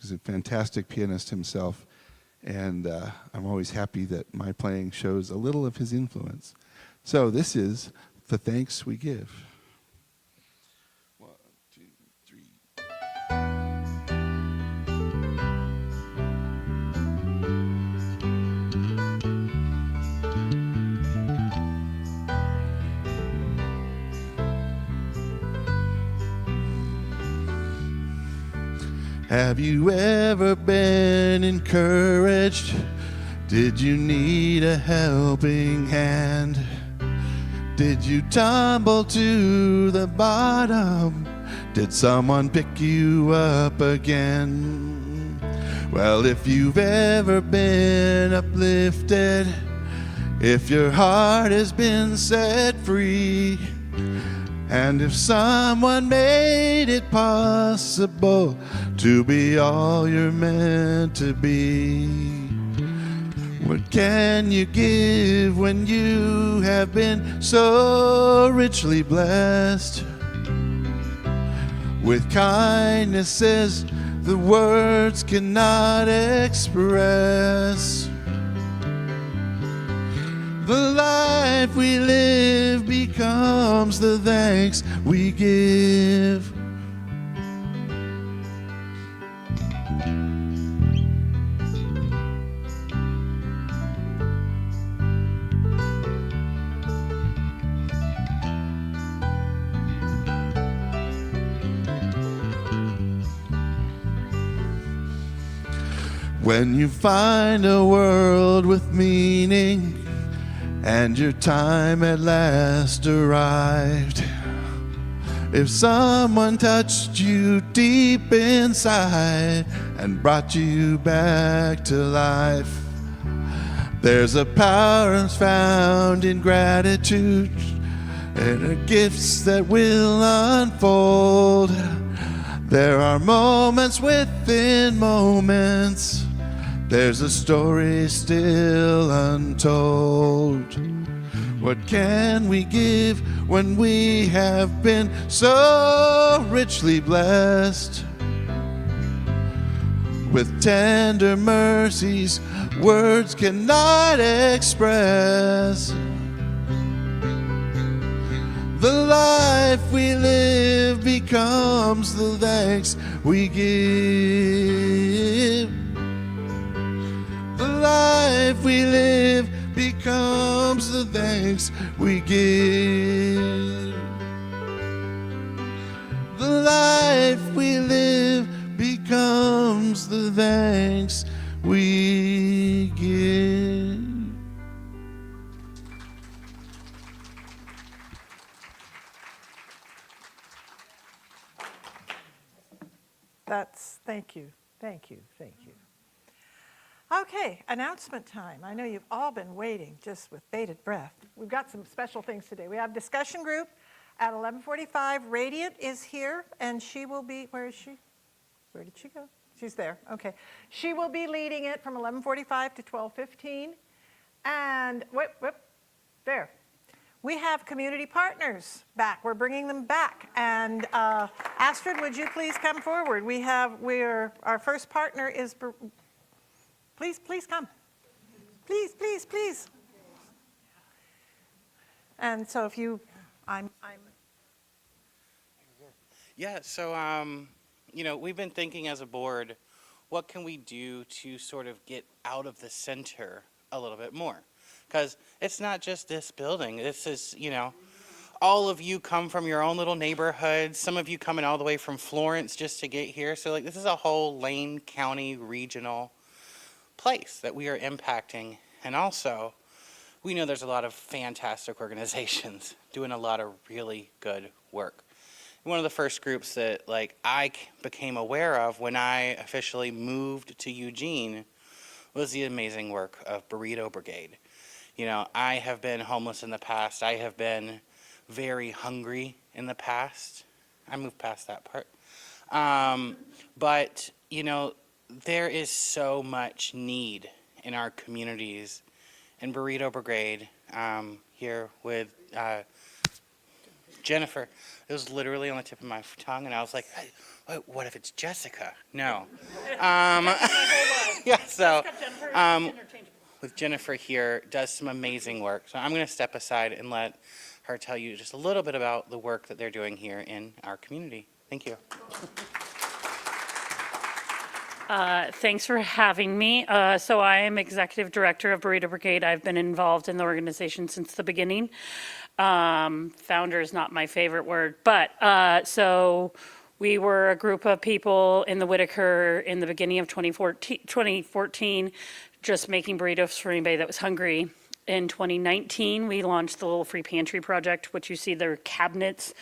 He's a fantastic pianist himself, and I'm always happy that my playing shows a little of his influence. So this is The Thanks We Give. 1, 2, 3. Have you ever been encouraged? Did you need a helping hand? Did you tumble to the bottom? Did someone pick you up again? Well, if you've ever been uplifted, if your heart has been set free, and if someone made it possible to be all you're meant to be, what can you give when you have been so richly blessed with kindnesses the words cannot express? The life we live becomes the thanks we give. When you find a world with meaning, and your time at last arrived, if someone touched you deep inside and brought you back to life, there's a power found in gratitude and the gifts that will unfold. There are moments within moments. There's a story still untold. What can we give when we have been so richly blessed with tender mercies words cannot express? The life we live becomes the thanks we give. The life we live becomes the thanks we give. The life we live becomes the thanks we give. Thank you, thank you, thank you. Okay, announcement time. I know you've all been waiting just with bated breath. We've got some special things today. We have discussion group at 11:45. Radiant is here, and she will be, where is she? Where did she go? She's there, okay. She will be leading it from 11:45 to 12:15. And, there. We have community partners back. We're bringing them back. And Astrid, would you please come forward? Our first partner is, please come. Please. And so if you, Yeah, so, we've been thinking as a board, what can we do to sort of get out of the center a little bit more? Because it's not just this building. This is, all of you come from your own little neighborhoods. Some of you coming all the way from Florence just to get here. So, this is a whole Lane County regional place that we are impacting. And also, we know there's a lot of fantastic organizations doing a lot of really good work. One of the first groups that I became aware of when I officially moved to Eugene was the amazing work of Burrito Brigade. I have been homeless in the past. I have been very hungry in the past. I moved past that part. But, there is so much need in our communities. And Burrito Brigade, here with Jennifer, it was literally on the tip of my tongue, and I was like, hey, what if it's Jessica? No. Yeah, so with Jennifer here, does some amazing work. So I'm going to step aside and let her tell you just a little bit about the work that they're doing here in our community. Thank you. Thanks for having me. So I am Executive Director of Burrito Brigade. I've been involved in the organization since the beginning. Founder is not my favorite word, but so we were a group of people in the Whitaker in the beginning of 2014, just making burritos for anybody that was hungry. In 2019, we launched the Little Free Pantry Project, which you see their cabinets.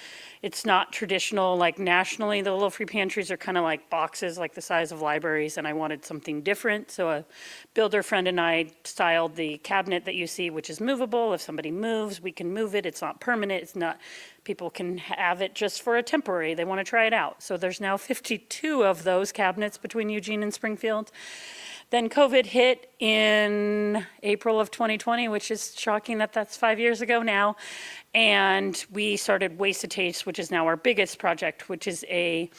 It's not traditional, nationally, the Little Free Pantries are kind of like boxes, like the size of libraries, and I wanted something different. So a builder friend and I styled the cabinet that you see, which is movable. If somebody moves, we can move it. It's not permanent. It's not, people can have it just for a temporary. They want to try it out. So there's now 52 of those cabinets between Eugene and Springfield. Then COVID hit in April of 2020, which is shocking that that's 5 years ago now. And we started Waste to Taste, which is now our biggest project, which is a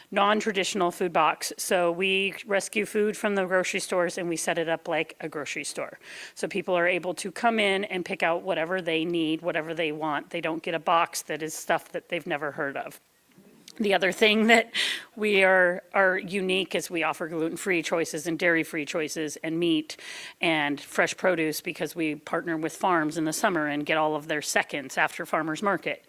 non-traditional food box. So we rescue food from the grocery stores and we set it up like a grocery store. So people are able to come in and pick out whatever they need, whatever they want. They don't get a box that is stuff that they've never heard of. The other thing that we are unique is we offer gluten-free choices and dairy-free choices and meat and fresh produce because we partner with farms in the summer and get all of their seconds after farmers market.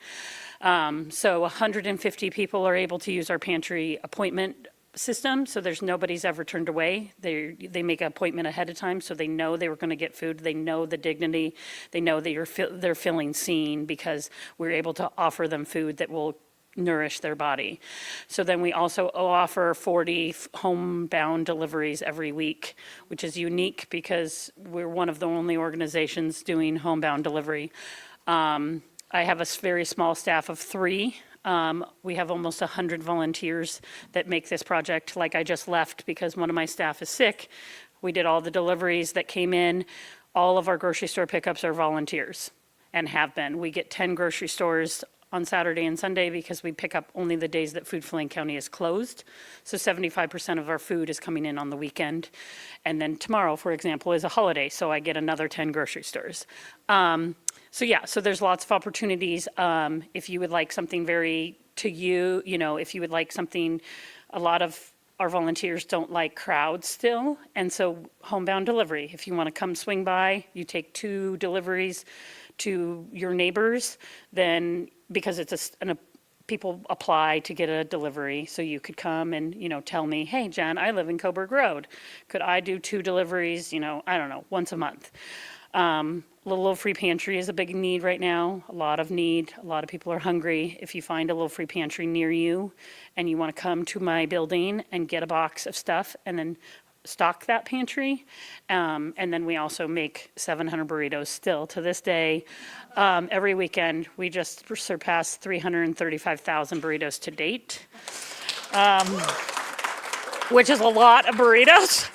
So 150 people are able to use our pantry appointment system, so there's nobody's ever turned away. They make an appointment ahead of time, so they know they were going to get food. They know the dignity. They know that they're feeling seen because we're able to offer them food that will nourish their body. So then we also offer 40 homebound deliveries every week, which is unique because we're one of the only organizations doing homebound delivery. I have a very small staff of 3. We have almost 100 volunteers that make this project. Like I just left because one of my staff is sick. We did all the deliveries that came in. All of our grocery store pickups are volunteers and have been. We get 10 grocery stores on Saturday and Sunday because we pick up only the days that Food Filling County is closed. So 75% of our food is coming in on the weekend. And then tomorrow, for example, is a holiday, so I get another 10 grocery stores. So there's lots of opportunities. If you would like something very to you, if you would like something a lot of our volunteers don't like crowds still, and so homebound delivery. If you want to come swing by, you take 2 deliveries to your neighbors, then because it's people apply to get a delivery, so you could come and, tell me, hey, Jen, I live in Coburg Road. Could I do 2 deliveries, I don't know, once a month? Little free pantry is a big need right now, a lot of need. A lot of people are hungry. If you find a little free pantry near you and you want to come to my building and get a box of stuff and then stock that pantry. And then we also make 700 burritos still to this day. Every weekend, we just surpassed 335,000 burritos to date, which is a lot of burritos.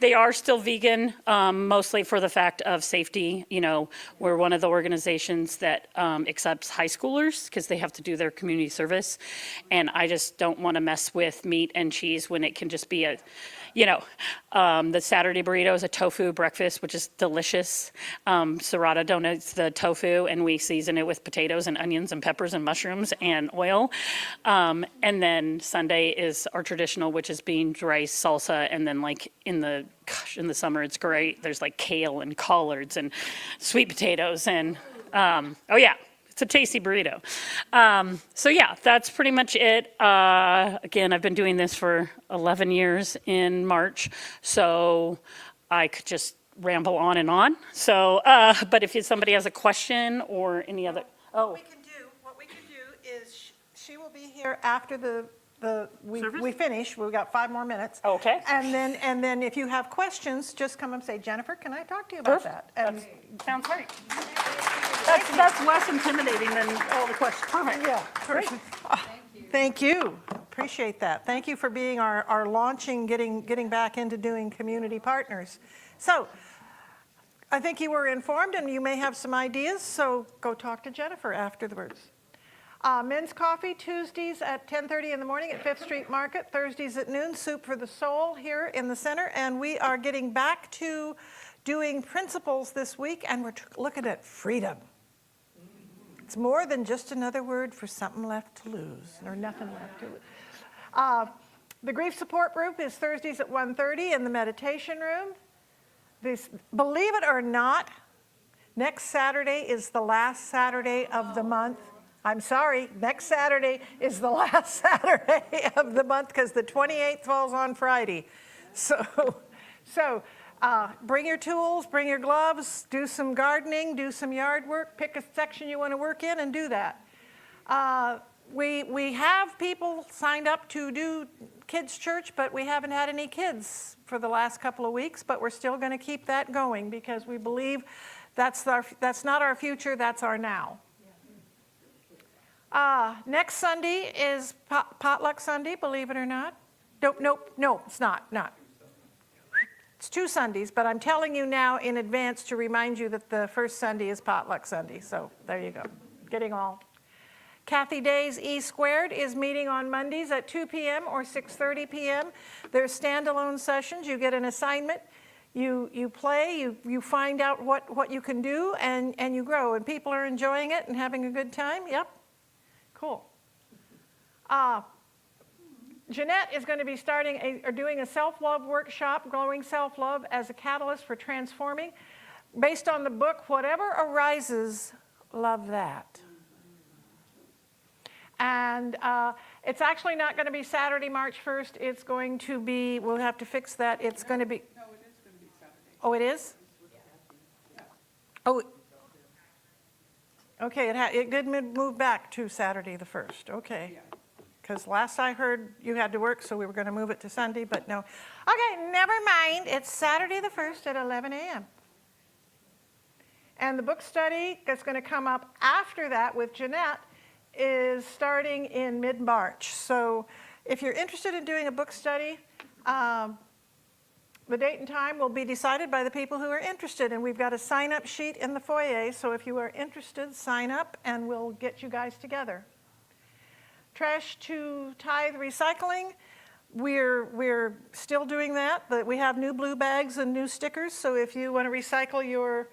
They are still vegan, mostly for the fact of safety. We're one of the organizations that accepts high schoolers because they have to do their community service. And I just don't want to mess with meat and cheese when it can just be the Saturday burrito is a tofu breakfast, which is delicious. Serrata donates the tofu, and we season it with potatoes and onions and peppers and mushrooms and oil. And then Sunday is our traditional, which is beans, rice, salsa, and then in the summer it's great. There's kale and collards and sweet potatoes and it's a tasty burrito. So yeah, that's pretty much it. Again, I've been doing this for 11 years in March, so I could just ramble on and on. So, but if somebody has a question or any other, What we can do is she will be here after we finish. We've got 5 more minutes. Okay. And then if you have questions, just come and say, Jennifer, can I talk to you about that? And sounds great. That's less intimidating than all the questions. Perfect. yeah, perfect. Thank you. Appreciate that. Thank you for being our launching, getting back into doing community partners. So I think you were informed and you may have some ideas, so go talk to Jennifer afterwards. Men's coffee Tuesdays at 10:30 in the morning at 5th Street Market, Thursdays at noon, Soup for the Soul here in the center. And we are getting back to doing principles this week, and we're looking at freedom. It's more than just another word for something left to lose, or nothing left to lose. The grief support group is Thursdays at 1:30 in the meditation room. Believe it or not, next Saturday is the last Saturday of the month. I'm sorry, next Saturday is the last Saturday of the month because the 28th falls on Friday. So bring your tools, bring your gloves, do some gardening, do some yard work, pick a section you want to work in and do that. We have people signed up to do kids' church, but we haven't had any kids for the last couple of weeks, but we're still going to keep that going because we believe that's not our future, that's our now. Next Sunday is Potluck Sunday, believe it or not. No, it's not. It's 2 Sundays, but I'm telling you now in advance to remind you that the first Sunday is Potluck Sunday. So there you go. Getting all. Kathy Day's E Squared is meeting on Mondays at 2 p.m. or 6:30 p.m. They're standalone sessions. You get an assignment. You play, you find out what you can do, and you grow. And people are enjoying it and having a good time. Yep. Cool. Jeanette is going to be doing a self-love workshop, Growing Self-Love as a Catalyst for Transforming, based on the book, Whatever Arises, Love That. And it's actually not going to be Saturday, March 1st. It's going to be, we'll have to fix that. It's going to be. No, it is going to be Saturday. Oh, it is? Oh. Okay, it did move back to Saturday the 1st. Okay. Because last I heard you had to work, so we were going to move it to Sunday, but no. Okay, never mind. It's Saturday the 1st at 11 a.m. And the book study that's going to come up after that with Jeanette is starting in mid-March. So if you're interested in doing a book study, the date and time will be decided by the people who are interested. And we've got a sign-up sheet in the foyer. So if you are interested, sign up and we'll get you guys together. Trash to Tithe Recycling, we're still doing that, but we have new blue bags and new stickers. So if you want to recycle your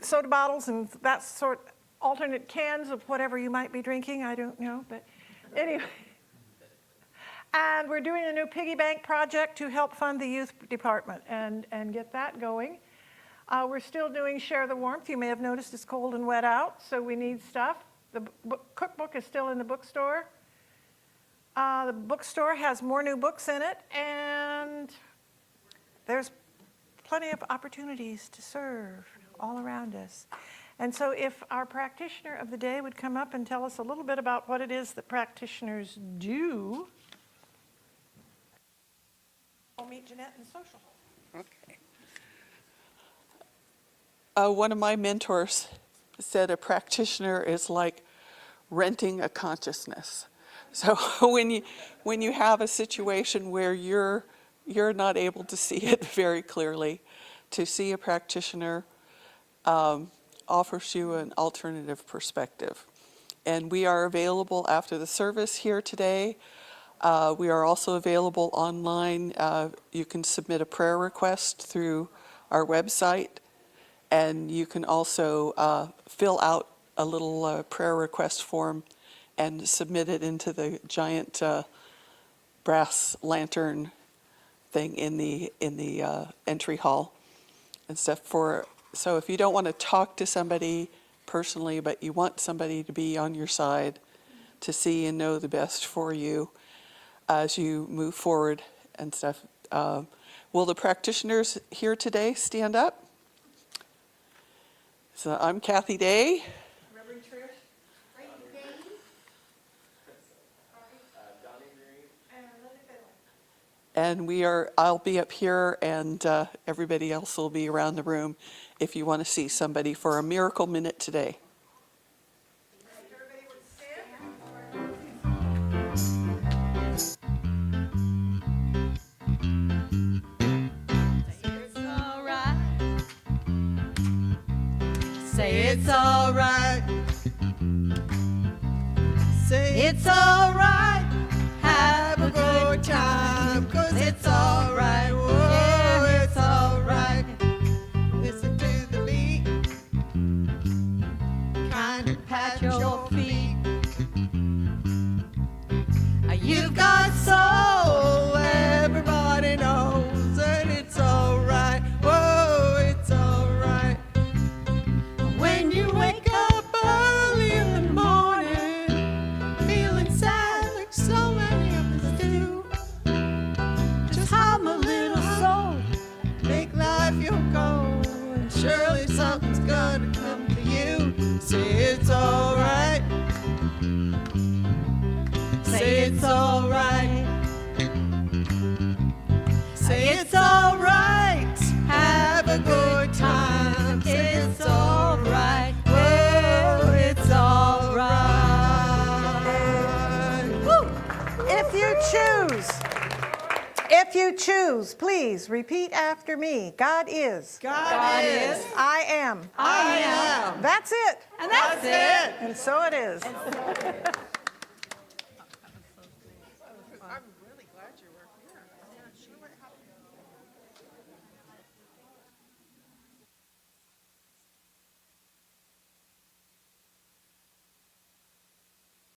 soda bottles and that sort, alternate cans of whatever you might be drinking, I don't know, but anyway. And we're doing a new piggy bank project to help fund the youth department and get that going. We're still doing Share the Warmth. You may have noticed it's cold and wet out, so we need stuff. The cookbook is still in the bookstore. The bookstore has more new books in it, and there's plenty of opportunities to serve all around us. And so if our practitioner of the day would come up and tell us a little bit about what it is that practitioners do. I'll meet Jeanette in the social hall. Okay. One of my mentors said a practitioner is like renting a consciousness. So when you have a situation where you're not able to see it very clearly, to see a practitioner offers you an alternative perspective. And we are available after the service here today. We are also available online. You can submit a prayer request through our website, and you can also fill out a little prayer request form and submit it into the giant brass lantern thing in the entry hall and stuff. So if you don't want to talk to somebody personally, but you want somebody to be on your side to see and know the best for you as you move forward and stuff. Will the practitioners here today stand up? So I'm Kathy Day. Reverend Trish. And I'll be up here, and everybody else will be around the room if you want to see somebody for a miracle minute today. Everybody would stand. Say it's alright. Say it's alright. Have a good time, 'cause it's alright. Whoa, it's alright. Listen to the beat. Kind of pat your feet. You've got soul, everybody knows that it's alright. Whoa, it's alright. When you wake up early in the morning, feeling sad like so many of us do, just hum a little soul, make life your goal, and surely something's gonna come to you. Say it's alright. Say it's alright. Say it's alright. Have a good time. Say it's alright. Whoa, it's alright. Woo! If you choose, please repeat after me. God is. God is. I am. I am. That's it. And that's it. And so it is. I'm really glad you were here.